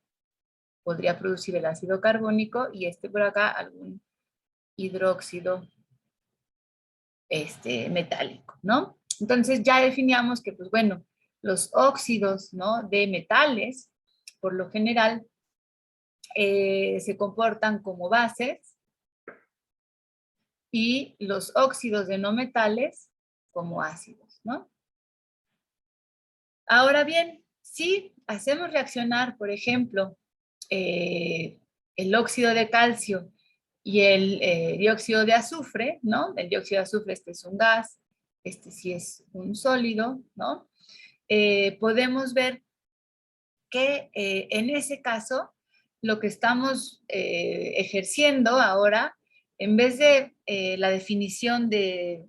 podría producir el ácido carbónico, y por acá algún hidróxido metálico, ¿no? Entonces ya definíamos que, pues bueno, los óxidos, ¿no? De metales, por lo general, se comportan como bases, y los óxidos de no metales como ácidos, ¿no? Ahora bien, si hacemos reaccionar, por ejemplo, el óxido de calcio y el dióxido de azufre, ¿no? El dióxido de azufre, es un gas, sí es un sólido, ¿no? Podemos ver que en ese caso, lo que estamos ejerciendo ahora, en vez de la definición de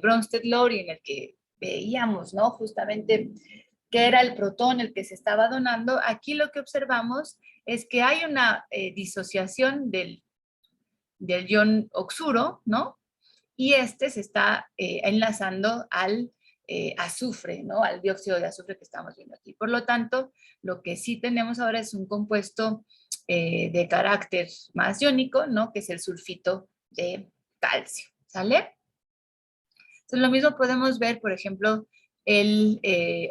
Bronsted-Lowry, en el que veíamos, ¿no? Justamente que era el protón el que se estaba donando, aquí lo que observamos es que hay una disociación del ion oxuro, ¿no? Y se está enlazando al azufre, ¿no? Al dióxido de azufre que estamos viendo aquí. Por lo tanto, lo que sí tenemos ahora es un compuesto de carácter más iónico, ¿no? Que es el sulfito de calcio, ¿sale? Entonces, lo mismo podemos ver, por ejemplo, el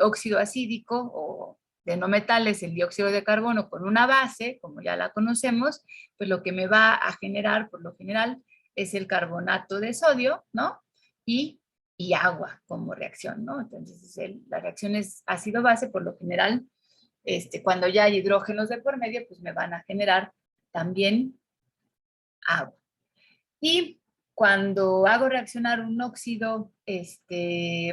óxido acídico o de no metales, el dióxido de carbono con una base, como ya la conocemos, pues lo que me va a generar, por lo general, es el carbonato de sodio, ¿no? Y agua como reacción, ¿no? Entonces, la reacción es ácido-base, por lo general, cuando ya hay hidrógenos de por medio, pues me van a generar también agua. Y cuando hago reaccionar un óxido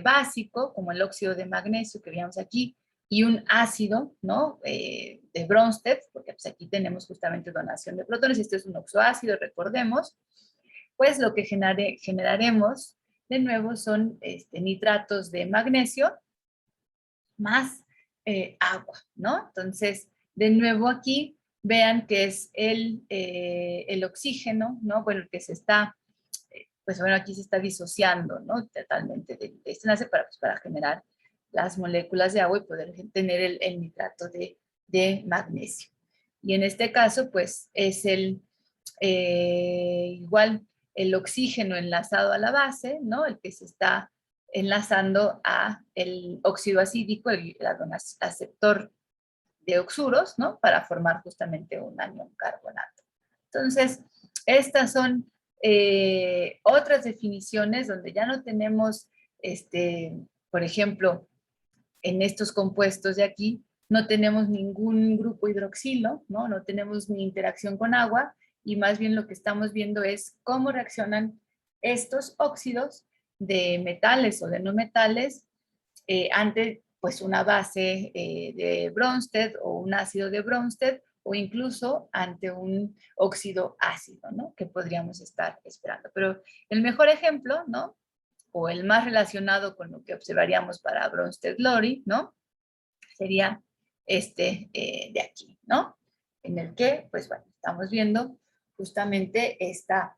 básico, como el óxido de magnesio que veíamos aquí, y un ácido, ¿no? De Bronsted, porque pues aquí tenemos justamente donación de protones, este es un oxoácido, recordemos, pues lo que generaremos de nuevo son nitratos de magnesio más agua, ¿no? Entonces, de nuevo aquí, vean que es el oxígeno, ¿no? Bueno, el que se está, pues bueno, aquí se está disociando, ¿no? Totalmente de este enlace para generar las moléculas de agua y poder tener el nitrato de magnesio. Y en este caso, pues es igual el oxígeno enlazado a la base, ¿no? El que se está enlazando a el óxido acídico, el aceptor de oxuros, ¿no? Para formar justamente un anión carbonato. Entonces, estas son otras definiciones donde ya no tenemos, por ejemplo, en estos compuestos de aquí, no tenemos ningún grupo hidroxilo, ¿no? No tenemos ni interacción con agua, y más bien lo que estamos viendo es cómo reaccionan estos óxidos de metales o de no metales ante pues una base de Bronsted o un ácido de Bronsted, o incluso ante un óxido ácido, ¿no? Que podríamos estar esperando. Pero el mejor ejemplo, ¿no? O el más relacionado con lo que observaríamos para Bronsted-Lowry, ¿no? Sería de aquí, ¿no? En el que, pues bueno, estamos viendo justamente esta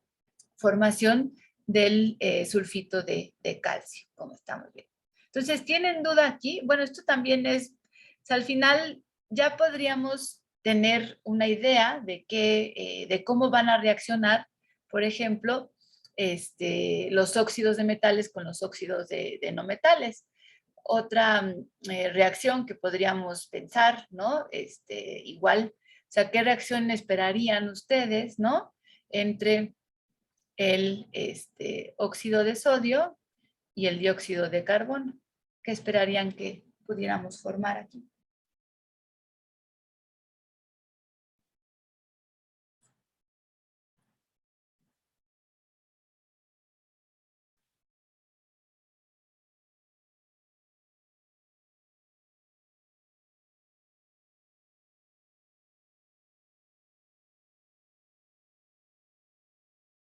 formación del sulfito de calcio, como estamos viendo. Entonces, ¿tienen duda aquí? Bueno, esto también es, o sea, al final ya podríamos tener una idea de, de cómo van a reaccionar, por ejemplo, los óxidos de metales con los óxidos de no metales. Otra reacción que podríamos pensar, ¿no? Igual, o sea, ¿qué reacción esperarían ustedes, ¿no? Entre el óxido de sodio y el dióxido de carbono. ¿Qué esperarían que pudiéramos formar aquí?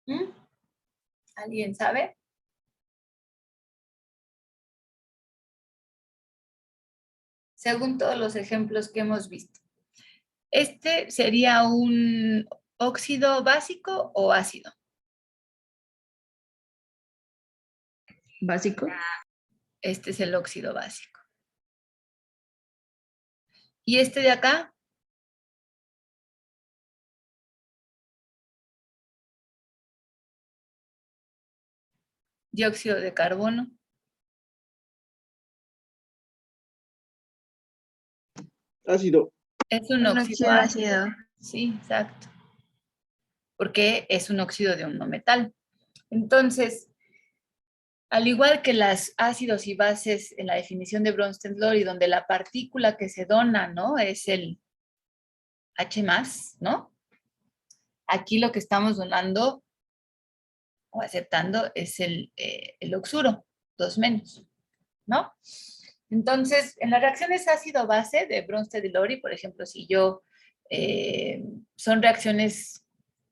¿Mm? ¿Alguien sabe? Según todos los ejemplos que hemos visto. ¿Este sería un óxido básico o ácido? Básico. Este es el óxido básico. ¿Y este de acá? Dióxido de carbono. Ácido. Es un Un óxido óxido ácido. ácido. Sí, exacto. Porque es un óxido de un no metal. Entonces, al igual que los ácidos y bases en la definición de Bronsted-Lowry, donde la partícula que se dona, ¿no? Es el H+, ¿no? Aquí lo que estamos donando o aceptando es el oxuro, 2-, ¿no? Entonces, en las reacciones ácido-base de Bronsted y Lowry, por ejemplo, si yo, son reacciones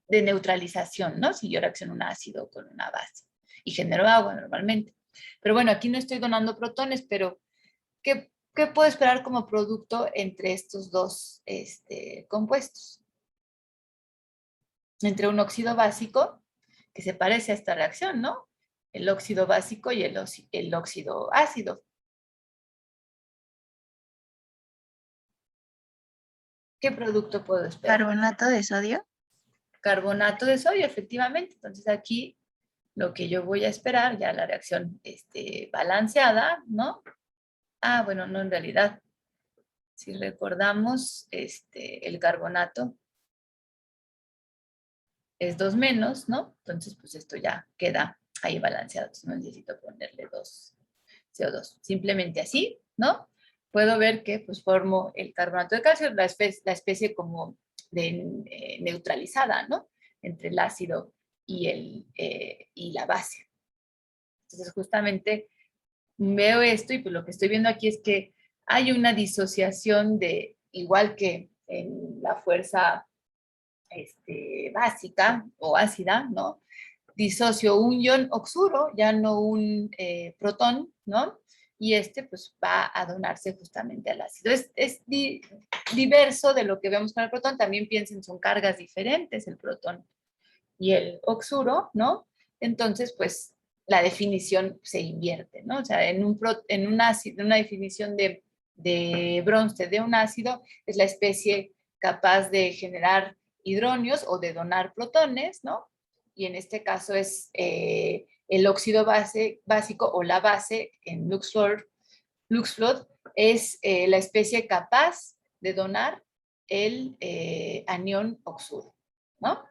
de neutralización, ¿no? Si yo reacciono un ácido con una base y genero agua normalmente. Pero bueno, aquí no estoy donando protones, pero ¿qué puedo esperar como producto entre estos dos compuestos? Entre un óxido básico, que se parece a esta reacción, ¿no? El óxido básico y el óxido ácido. ¿Qué producto puedo esperar? Carbonato de sodio. Carbonato de sodio, efectivamente. Entonces aquí lo que yo voy a esperar, ya la reacción balanceada, ¿no? Ah, bueno, no, en realidad, si recordamos, el carbonato es 2-, ¿no? Entonces, pues esto ya queda ahí balanceado. Entonces no necesito ponerle 2 CO2. Simplemente así, ¿no? Puedo ver que pues formo el carbonato de calcio, la especie como de neutralizada, ¿no? Entre el ácido y la base. Entonces justamente veo esto y pues lo que estoy viendo aquí es que hay una disociación de, igual que en la fuerza básica o ácida, ¿no? Disocio un ion oxuro, ya no un protón, ¿no? Y pues va a donarse justamente al ácido. Es diverso de lo que vemos con el protón, también piensen, son cargas diferentes el protón y el oxuro, ¿no? Entonces, pues la definición se invierte, ¿no? O sea, en un ácido, una definición de Bronsted de un ácido, es la especie capaz de generar hidronios o de donar protones, ¿no? Y en este caso es el óxido básico o la base en Luxflot es la especie capaz de donar el anión oxuro, ¿no?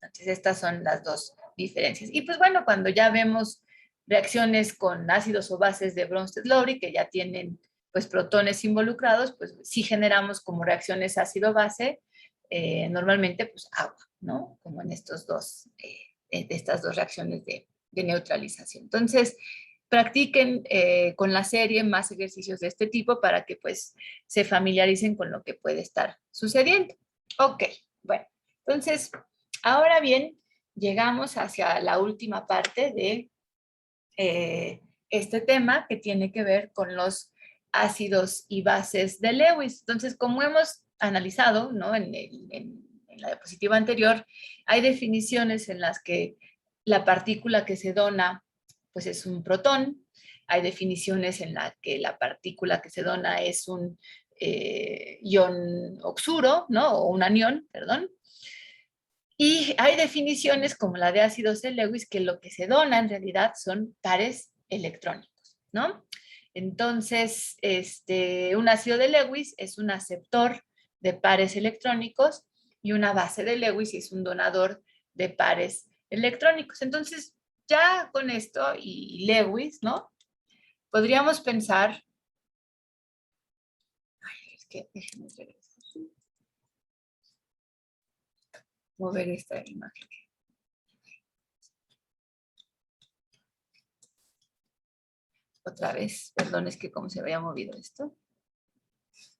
Entonces, estas son las dos diferencias. Y pues bueno, cuando ya vemos reacciones con ácidos o bases de Bronsted-Lowry, que ya tienen pues protones involucrados, pues sí generamos como reacciones ácido-base, normalmente pues agua, ¿no? Como en estos dos, de estas dos reacciones de neutralización. Entonces, practiquen con la serie más ejercicios de este tipo para que pues se familiaricen con lo que puede estar sucediendo. Ok, bueno, entonces ahora bien, llegamos hacia la última parte de este tema que tiene que ver con los ácidos y bases de Lewis. Entonces, como hemos analizado, ¿no? en la diapositiva anterior, hay definiciones en las que la partícula que se dona pues es un protón Hay definiciones en las que la partícula que se dona es un ion oxuro, ¿no? O un anión, perdón. Y hay definiciones como la de ácidos de Lewis que lo que se dona en realidad son pares electrónicos, ¿no? Entonces, un ácido de Lewis es un aceptor de pares electrónicos y una base de Lewis es un donador de pares electrónicos. Entonces, ya con esto y Lewis, ¿no? Podríamos pensar, ay, es que déjenme mover esta imagen. Otra vez, perdón, es que como se había movido esto.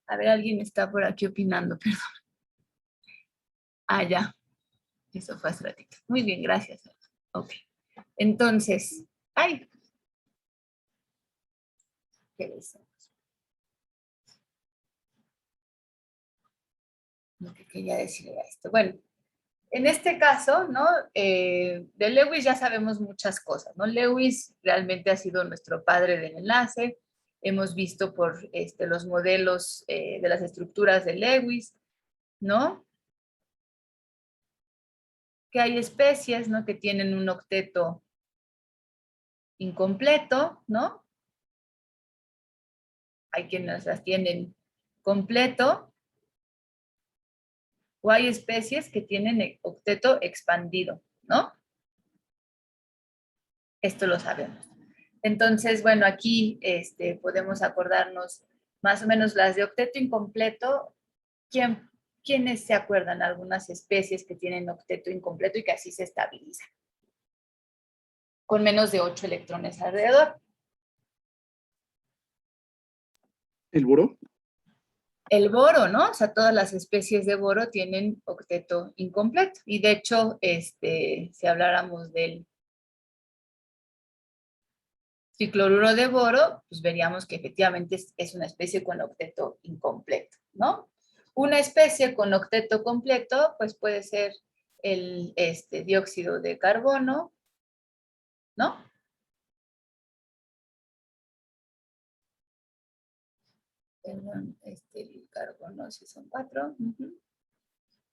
A ver, alguien está por aquí opinando, perdón. Ah, ya. Eso fue hace ratito. Muy bien, gracias. Ok. Entonces, ay. ¿Qué decimos? Lo que quería decir era esto. Bueno, en este caso, ¿no? De Lewis ya sabemos muchas cosas, ¿no? Lewis realmente ha sido nuestro padre del enlace. Hemos visto por los modelos de las estructuras de Lewis, ¿no? Que hay especies, ¿no? Que tienen un octeto incompleto, ¿no? Hay quienes las tienen completo, o hay especies que tienen octeto expandido, ¿no? Esto lo sabemos. Entonces, bueno, aquí podemos acordarnos más o menos las de octeto incompleto. ¿Quiénes se acuerdan? Algunas especies que tienen octeto incompleto y que así se estabilizan, con menos de 8 electrones alrededor. ¿El boro? El boro, ¿no? O sea, todas las especies de boro tienen octeto incompleto. Y de hecho, si habláramos del tricloruro de boro, pues veríamos que efectivamente es una especie con octeto incompleto, ¿no? Una especie con octeto completo, pues puede ser el dióxido de carbono, ¿no? Perdón, el carbono sí son 4.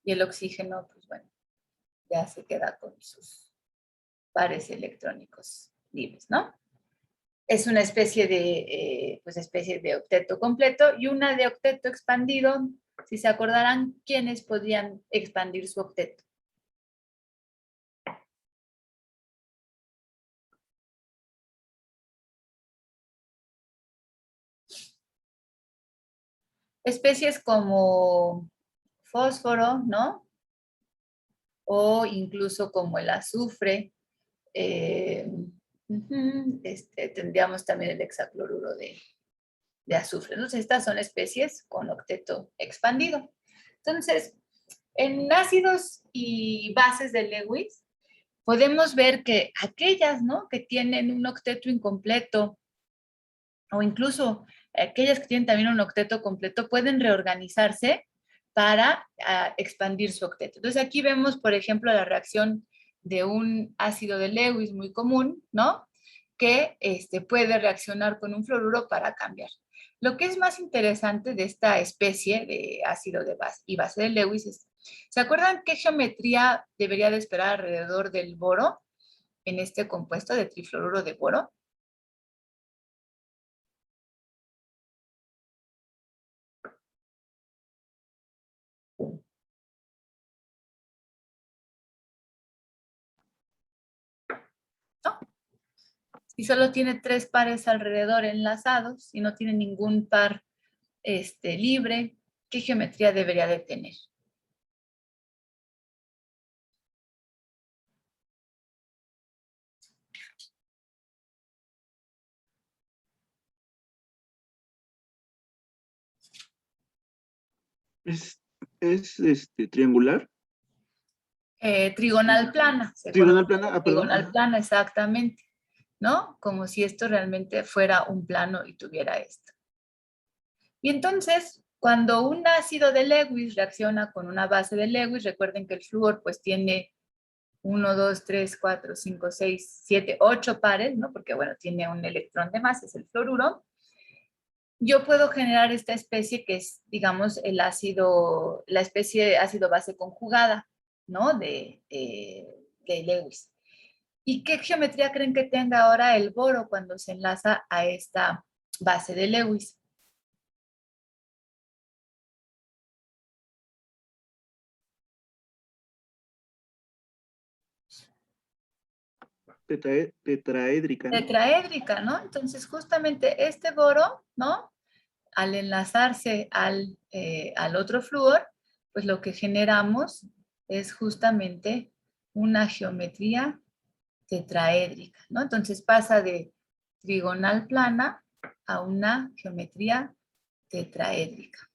Y el oxígeno, pues bueno, ya se queda con sus pares electrónicos libres, ¿no? Es una especie de octeto completo y una de octeto expandido. Si se acordarán, ¿quiénes podrían expandir su octeto? Especies como fósforo, ¿no? O incluso como el azufre. Tendríamos también el hexacloruro de azufre. Entonces, estas son especies con octeto expandido. Entonces, en ácidos y bases de Lewis, podemos ver que aquellas, ¿no? Que tienen un octeto incompleto, o incluso aquellas que tienen también un octeto completo, pueden reorganizarse para expandir su octeto. Entonces, aquí vemos, por ejemplo, la reacción de un ácido de Lewis muy común, ¿no? Que puede reaccionar con un fluoruro para cambiar. Lo que es más interesante de esta especie de ácido de base y base de Lewis es, ¿se acuerdan qué geometría debería de esperar alrededor del boro en este compuesto de trifluoruro de boro? ¿No? Si solo tiene 3 pares alrededor enlazados y no tiene ningún par libre, ¿qué geometría debería de tener? Es triangular. Trigonal plana. Trigonal plana, perdón. Trigonal plana, exactamente. ¿No? Como si esto realmente fuera un plano y tuviera esto. Y entonces, cuando un ácido de Lewis reacciona con una base de Lewis, recuerden que el flúor pues tiene 1, 2, 3, 4, 5, 6, 7, 8 pares, ¿no? Porque, bueno, tiene un electrón de más, es el fluoruro. Yo puedo generar esta especie que es, digamos, el ácido, la especie de ácido-base conjugada, ¿no? De Lewis. ¿Y qué geometría creen que tenga ahora el boro cuando se enlaza a esta base de Lewis? Tetraédrica, ¿no? Tetraédrica, ¿no? Entonces, justamente este boro, ¿no? Al enlazarse al otro flúor, pues lo que generamos es justamente una geometría tetraédrica, ¿no? Entonces pasa de trigonal plana a una geometría tetraédrica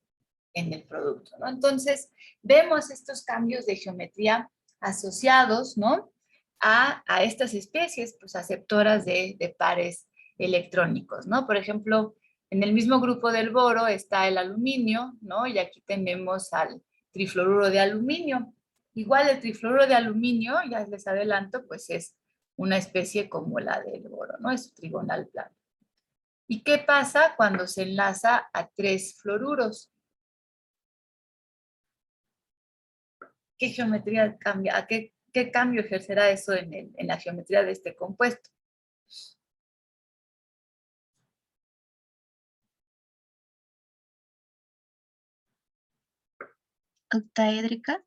en el producto, ¿no? Entonces, vemos estos cambios de geometría asociados, ¿no? A estas especies, pues, aceptoras de pares electrónicos, ¿no? Por ejemplo, en el mismo grupo del boro está el aluminio, ¿no? Y aquí tenemos al trifluoruro de aluminio. Igual el trifluoruro de aluminio, ya les adelanto, pues es una especie como la del boro, ¿no? Es trigonal plano. ¿Y qué pasa cuando se enlaza a 3 fluoruros? ¿Qué geometría cambia? ¿A qué cambio ejercerá eso en la geometría de este compuesto? Octaédrica.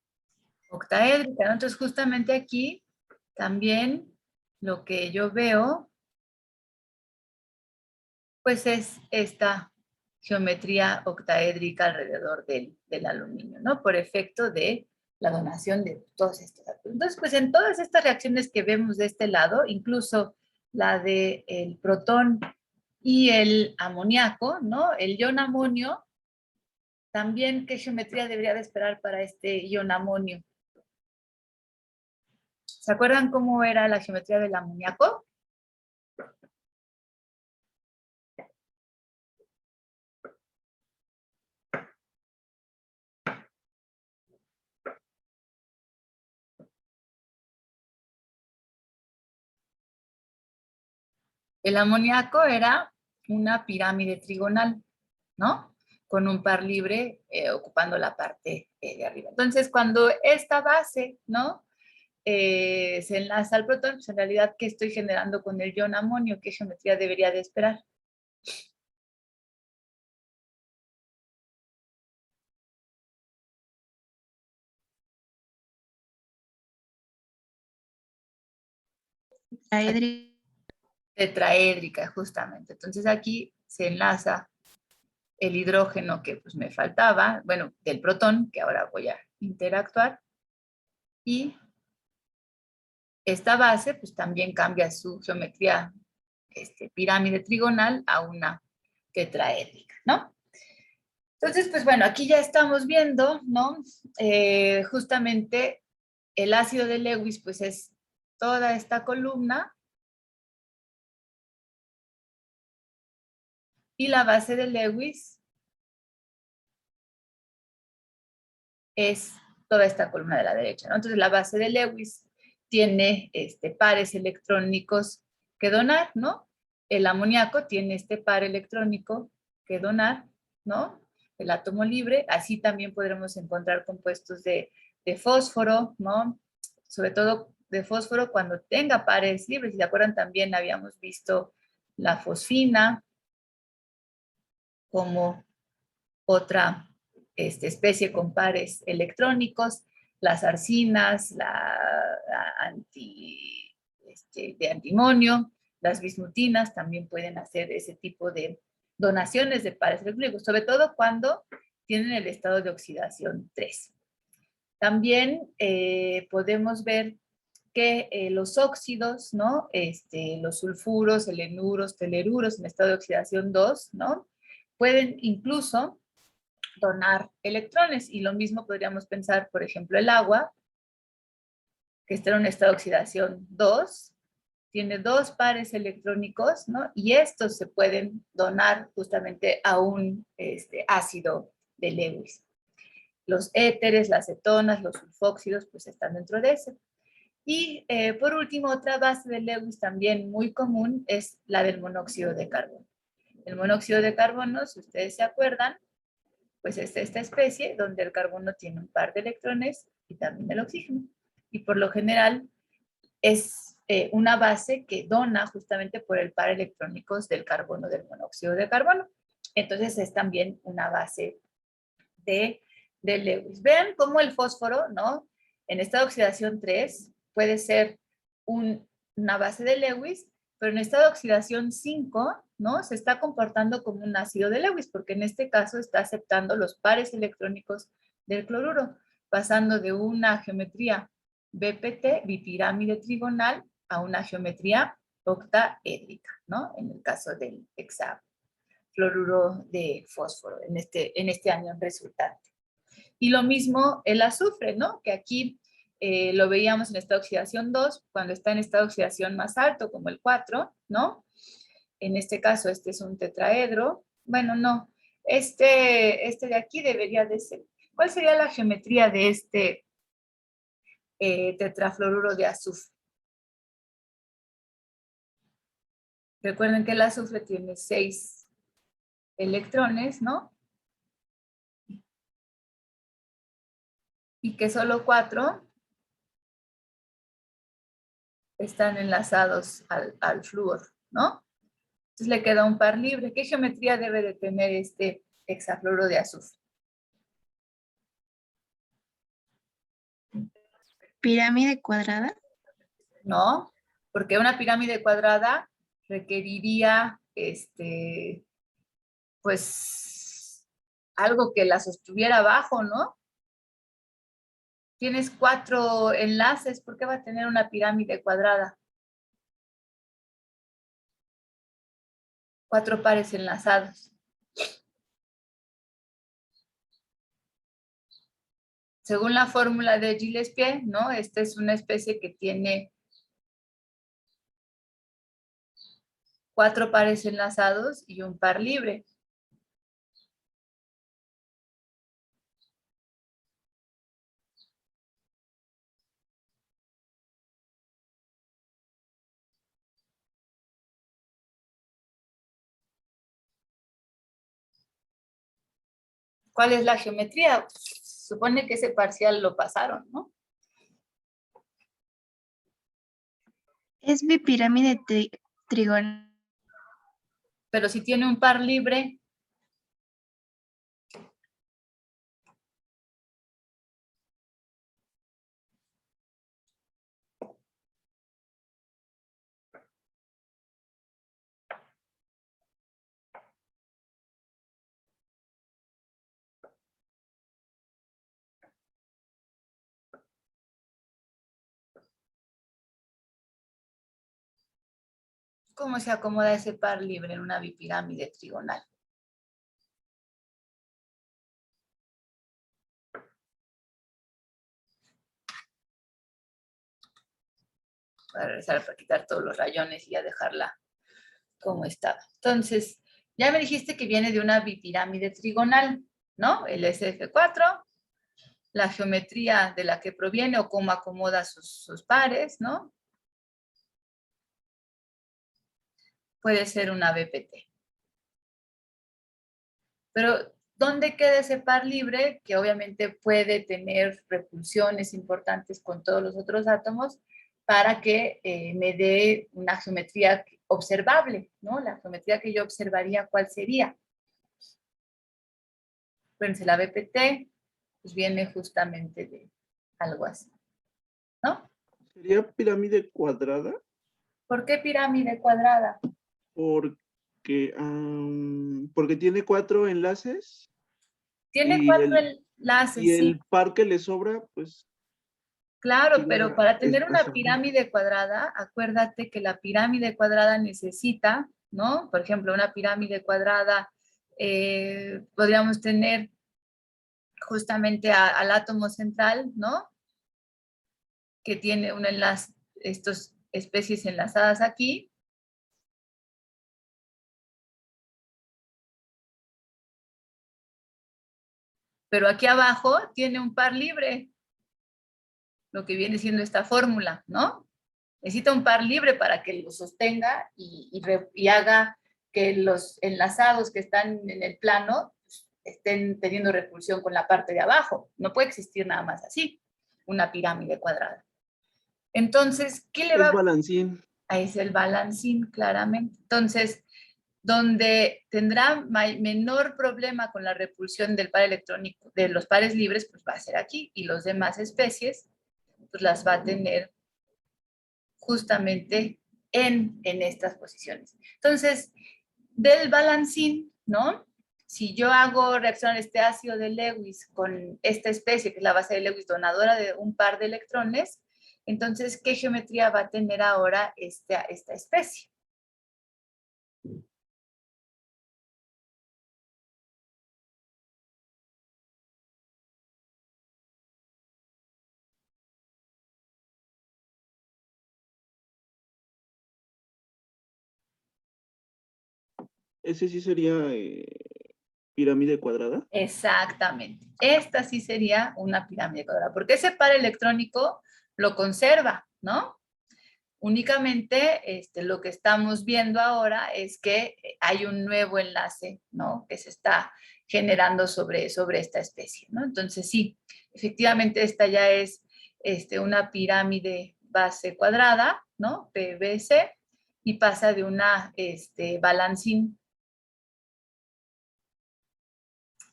Octaédrica, ¿no? Entonces, justamente aquí también lo que yo veo, pues es esta geometría octaédrica alrededor del aluminio, ¿no? Por efecto de la donación de todos estos átomos. Entonces, pues en todas estas reacciones que vemos de este lado, incluso la del protón y el amoníaco, ¿no? El ion amonio, también, ¿qué geometría debería de esperar para este ion amonio? ¿Se acuerdan cómo era la geometría del amoníaco? El amoníaco era una pirámide trigonal, ¿no? Con un par libre ocupando la parte de arriba. Entonces, cuando esta base, ¿no? Se enlaza al protón, pues en realidad, ¿qué estoy generando con el ion amonio? ¿Qué geometría debería de esperar? Octaédrica. Tetraédrica, justamente. Entonces aquí se enlaza el hidrógeno que pues me faltaba, bueno, del protón, que ahora voy a interactuar, y esta base pues también cambia su geometría pirámide trigonal a una tetraédrica, ¿no? Entonces, pues bueno, aquí ya estamos viendo, ¿no? Justamente el ácido de Lewis, pues es toda esta columna, y la base de Lewis es toda esta columna de la derecha, ¿no? Entonces, la base de Lewis tiene pares electrónicos que donar, ¿no? El amoníaco tiene este par electrónico que donar, ¿no? El átomo libre. Así también podremos encontrar compuestos de fósforo, ¿no? Sobre todo de fósforo cuando tenga pares libres. Si se acuerdan, también habíamos visto la fosfina como otra especie con pares electrónicos, las arcinas, de antimonio, las bismutinas también pueden hacer ese tipo de donaciones de pares electrónicos, sobre todo cuando tienen el estado de oxidación 3. También podemos ver que los óxidos, ¿no? Los sulfuros, selenuros, teleruros en estado de oxidación 2, ¿no? Pueden incluso donar electrones, y lo mismo podríamos pensar, por ejemplo, el agua, que está en un estado de oxidación 2, tiene 2 pares electrónicos, ¿no? Y estos se pueden donar justamente a un ácido de Lewis. Los éteres, las cetonas, los sulfóxidos, pues están dentro de ese. Y por último, otra base de Lewis también muy común es la del monóxido de carbono. El monóxido de carbono, si ustedes se acuerdan, pues es esta especie donde el carbono tiene un par de electrones y también el oxígeno. Y por lo general es una base que dona justamente por el par electrónicos del carbono del monóxido de carbono. Entonces es también una base de Lewis. Vean cómo el fósforo, ¿no? En estado de oxidación 3 puede ser una base de Lewis, pero en estado de oxidación 5, ¿no? Se está comportando como un ácido de Lewis, porque en este caso está aceptando los pares electrónicos del cloruro, pasando de una geometría BPT, bipirámide trigonal, a una geometría octaédrica, ¿no? En el caso del hexafluoruro de fósforo, en este anión resultante. Y lo mismo el azufre, ¿no? Que aquí lo veíamos en estado de oxidación 2, cuando está en estado de oxidación más alto, como el 4, ¿no? En este caso, este es un tetraedro. Bueno, no. Este de aquí debería de ser. ¿Cuál sería la geometría de este tetrafluoruro de azufre? Recuerden que el azufre tiene 6 electrones, ¿no? Y que solo 4 están enlazados al flúor, ¿no? Entonces le queda un par libre. ¿Qué geometría debe de tener este hexafluoruro de azufre? Pirámide cuadrada. No, porque una pirámide cuadrada requeriría, pues, algo que la sostuviera abajo, ¿no? Tienes 4 enlaces, ¿por qué va a tener una pirámide cuadrada? 4 pares enlazados. Según la fórmula de Gillespie, ¿no? Esta es una especie que tiene 4 pares enlazados y un par libre. ¿Cuál es la geometría? Supone que ese parcial lo pasaron, ¿no? Es bipirámide trigonal. Pero si tiene un par libre, ¿cómo se acomoda ese par libre en una bipirámide trigonal? Voy a regresar para quitar todos los rayones y ya dejarla como estaba. Entonces, ya me dijiste que viene de una bipirámide trigonal, ¿no? El SF4, la geometría de la que proviene o cómo acomoda sus pares, ¿no? Puede ser una BPT. Pero, ¿dónde queda ese par libre? Que obviamente puede tener repulsiones importantes con todos los otros átomos para que me dé una geometría observable, ¿no? La geometría que yo observaría, ¿cuál sería? Pues la BPT pues viene justamente de algo así, ¿no? ¿Sería pirámide cuadrada? ¿Por qué pirámide cuadrada? Porque tiene 4 enlaces Tiene y 4 enlaces, sí. el par que le sobra, pues, Claro, pero para tener una ajá. pirámide cuadrada, acuérdate que la pirámide cuadrada necesita, ¿no? Por ejemplo, una pirámide cuadrada, podríamos tener justamente al átomo central, ¿no? Que tiene un enlace, estas especies enlazadas aquí. Pero aquí abajo tiene un par libre. lo que viene siendo esta fórmula, ¿no? Necesita un par libre para que lo sostenga y haga que los enlazados que están en el plano estén teniendo repulsión con la parte de abajo. No puede existir nada más así, una pirámide cuadrada. Entonces, ¿qué le va Es balancín. Es el balancín, claramente. Entonces, donde tendrá menor problema con la repulsión del par electrónico, de los pares libres, pues va a ser aquí, y los demás especies, pues las va a tener justamente en estas posiciones. Entonces, del balancín, ¿no? Si yo hago reaccionar este ácido de Lewis con esta especie, que es la base de Lewis donadora de un par de electrones, entonces, ¿qué geometría va a tener ahora esta especie? Ese sí sería pirámide cuadrada. Exactamente. Esta sí sería una pirámide cuadrada, porque ese par electrónico lo conserva, ¿no? Únicamente lo que estamos viendo ahora es que hay un nuevo enlace, ¿no? Que se está generando sobre esta especie, ¿no? Entonces sí, efectivamente esta ya es una pirámide base cuadrada, ¿no? PBC, y pasa de una balancín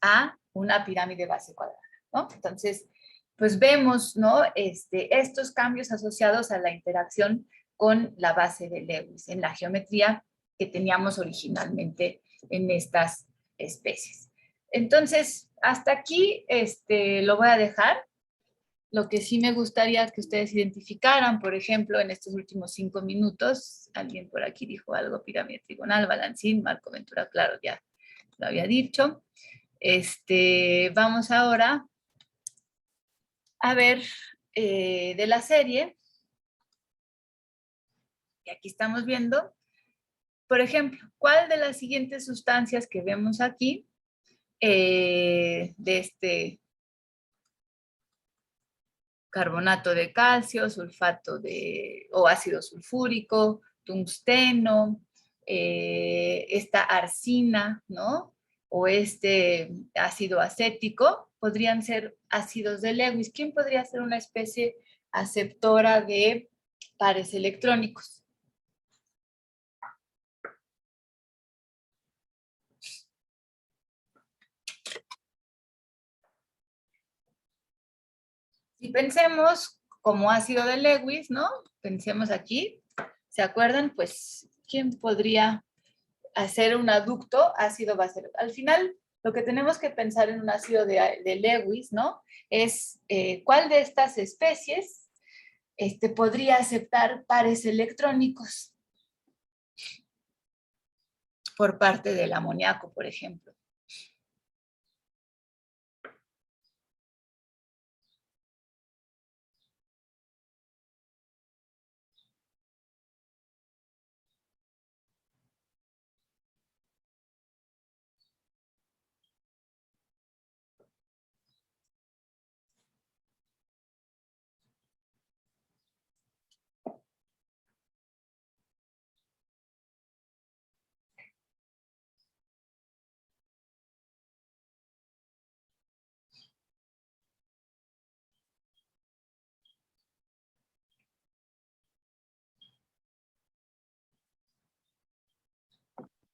a una pirámide base cuadrada, ¿no? Entonces, pues vemos, ¿no? Estos cambios asociados a la interacción con la base de Lewis en la geometría que teníamos originalmente en estas especies. Entonces, hasta aquí lo voy a dejar. Lo que sí me gustaría que ustedes identificaran, por ejemplo, en estos últimos 5 minutos, alguien por aquí dijo algo, pirámide trigonal, balancín, Marco Ventura, claro, ya lo había dicho. Vamos ahora a ver de la serie, y aquí estamos viendo, por ejemplo, ¿cuál de las siguientes sustancias que vemos aquí, de este carbonato de calcio, sulfato o ácido sulfúrico, tungsteno, esta arsina, ¿no? O este ácido acético, podrían ser ácidos de Lewis. ¿Quién podría ser una especie aceptora de pares electrónicos? Si pensemos como ácido de Lewis, ¿no? Pensemos aquí, ¿se acuerdan? Pues, ¿quién podría hacer un aducto ácido-base? Al final, lo que tenemos que pensar en un ácido de Lewis, ¿no? Es cuál de estas especies podría aceptar pares electrónicos por parte del amoníaco, por ejemplo.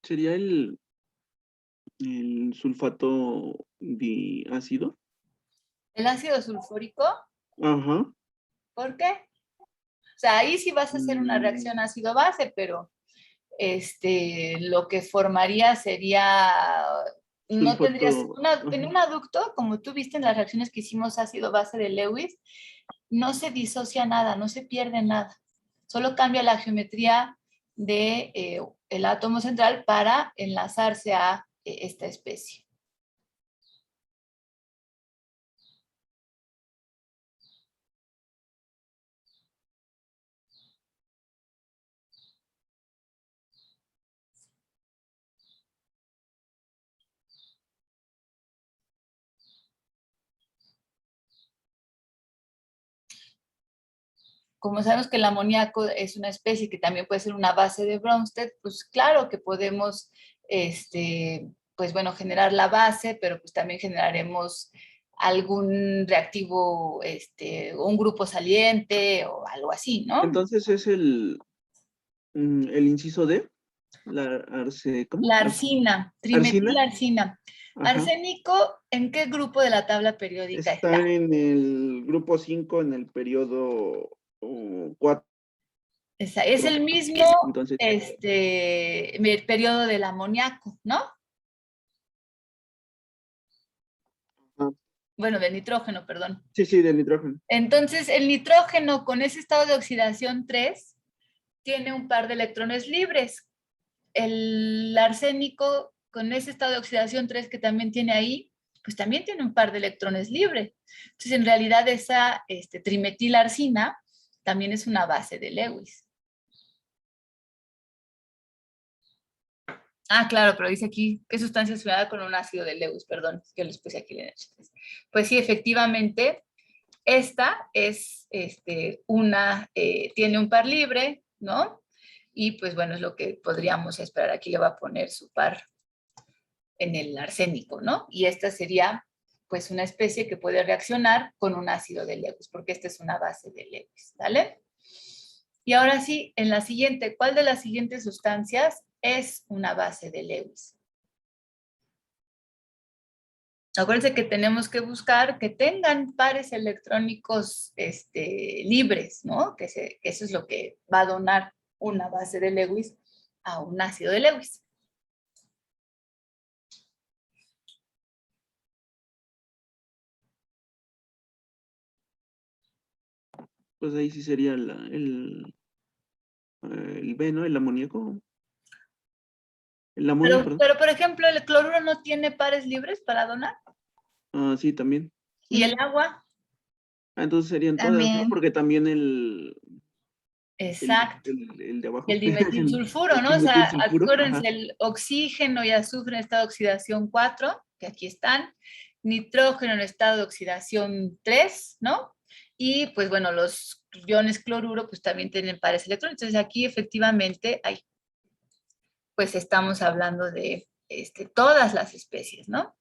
Sería el sulfato diácido. El ácido sulfúrico, Ajá. ¿por qué? O sea, ahí sí vas a hacer una Mm, reacción ácido-base, pero lo que formaría sería, no tendrías, sulfato. en Ajá. un aducto, como tú viste en las reacciones que hicimos ácido-base de Lewis, no se disocia nada, no se pierde nada, solo cambia la geometría de el átomo central para enlazarse a esta especie. como sabemos que el amoníaco es una especie que también puede ser una base de Bronsted, pues claro que podemos, pues bueno, generar la base, pero pues también generaremos algún reactivo, un grupo saliente o algo así, ¿no? Entonces es el inciso D, ¿cómo? La arsina, trimetilarsina. Ajá. Arsénico, ¿en qué grupo de la tabla periódica Está está? en el grupo 5, en el periodo 4. Es el mismo, Entonces, el periodo del amoníaco, ¿no? ajá. Bueno, del nitrógeno, perdón. Sí, del nitrógeno. Entonces, el nitrógeno con ese estado de oxidación 3 tiene un par de electrones libres. El arsénico con ese estado de oxidación 3 que también tiene ahí, pues también tiene un par de electrones libres. Entonces, en realidad, esa trimetilarsina también es una base de Lewis. Ah, claro, pero dice aquí, ¿qué sustancia se da con un ácido de Lewis? Perdón, es que les puse aquí la NH3. Pues sí, efectivamente, esta es tiene un par libre, ¿no? Y pues bueno, es lo que podríamos esperar. Aquí le va a poner su par en el arsénico, ¿no? Y esta sería pues una especie que puede reaccionar con un ácido de Lewis, porque esta es una base de Lewis, ¿vale? Y ahora sí, en la siguiente, ¿cuál de las siguientes sustancias es una base de Lewis? Acuérdense que tenemos que buscar que tengan pares electrónicos libres, ¿no? Que eso es lo que va a donar una base de Lewis a un ácido de Lewis. Pues ahí sí sería el B, ¿no? El amoníaco. El amonio, perdón. Pero, por ejemplo, ¿el cloruro no tiene pares libres para donar? Ah, sí, también. ¿Y el agua? Ah, entonces serían todas, ¿no? También. Porque también el Exacto. de abajo. El dimetilsulfuro, El ¿no? O sea, dimetilsulfuro, acuérdense, ajá. el oxígeno y azufre en estado de oxidación 4, que aquí están, nitrógeno en estado de oxidación 3, ¿no? Y pues bueno, los iones cloruro pues también tienen pares electrónicos. Entonces aquí efectivamente pues estamos hablando de todas las especies, ¿no?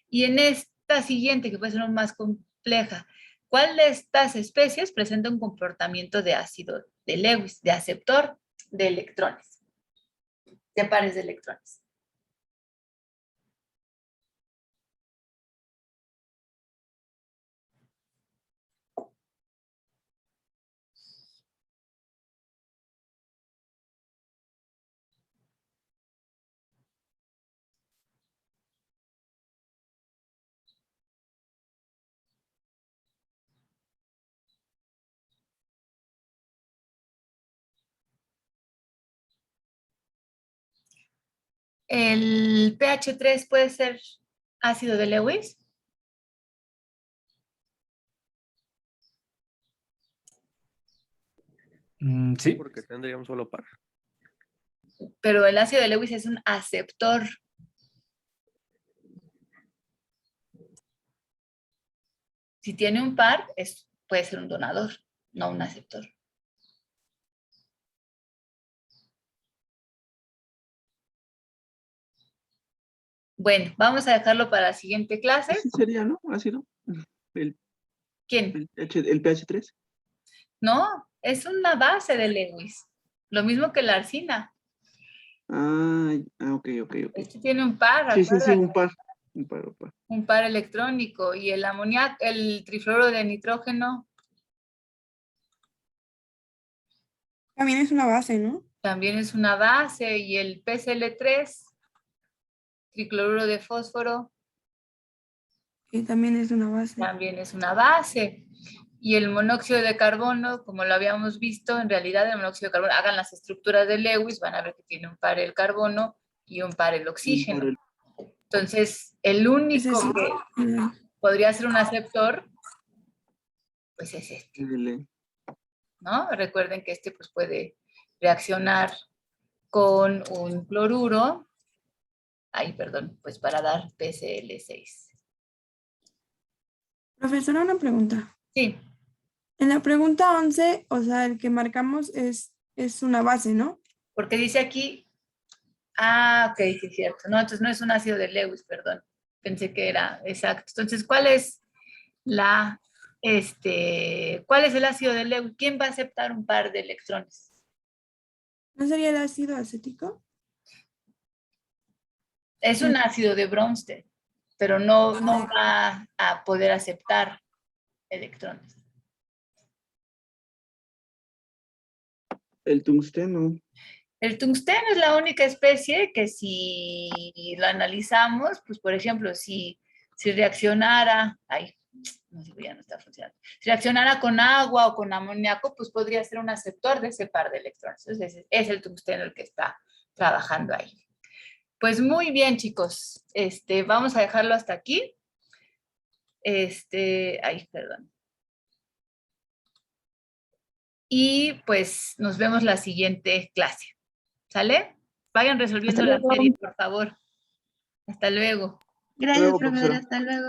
Y en esta siguiente, que puede ser más compleja, ¿cuál de estas especies presenta un comportamiento de ácido de Lewis, de aceptor de electrones, de pares de electrones? ¿El pH 3 puede ser ácido de Lewis? Sí. Porque tendría un solo par. Pero el ácido de Lewis es un aceptor. Si tiene un par, puede ser un donador, no un aceptor. Bueno, vamos a dejarlo para la siguiente clase. Ese sería, ¿no? Ácido. El, ¿Quién? el pH 3. No, es una base de Lewis. Lo mismo que la arsina. Ok. Este tiene un par, Sí, acuérdate. un par. Un par electrónico. Y el amoníaco, el trifluoro de nitrógeno También es una base, ¿no? también es una base. Y el PCl3, tricloruro de fósforo, Que también es una base. también es una base. Y el monóxido de carbono, como lo habíamos visto, en realidad el monóxido de carbono, hagan las estructuras de Lewis, van a ver que tiene un par el carbono y un par el oxígeno. Entonces, el único sí. que podría ser un aceptor, pues es este, ¿no? Recuerden que este pues puede reaccionar con un cloruro, pues para dar PCl6. Profesora, una pregunta. Sí. En la pregunta 11, o sea, el que marcamos es una base, ¿no? Porque dice aquí, ah, ok, sí es cierto. No, entonces no es un ácido de Lewis, perdón. Pensé que era exacto. Entonces, ¿cuál es cuál es el ácido de Lewis? ¿Quién va a aceptar un par de electrones? ¿No sería el ácido acético? Es un ácido de Bronsted, pero no va a poder aceptar electrones. El tungsteno. El tungsteno es la única especie que si lo analizamos, pues por ejemplo, si reaccionara, no sé, ya no está funcionando, si reaccionara con agua o con amoníaco, pues podría ser un aceptor de ese par de electrones. Entonces es el tungsteno el que está trabajando ahí. Pues muy bien, chicos. Vamos a dejarlo hasta aquí. Perdón. Y pues nos vemos la siguiente clase. ¿Sale? Vayan resolviendo la serie, por favor. Hasta luego. Gracias, Luego, profesora. profesora. Hasta luego.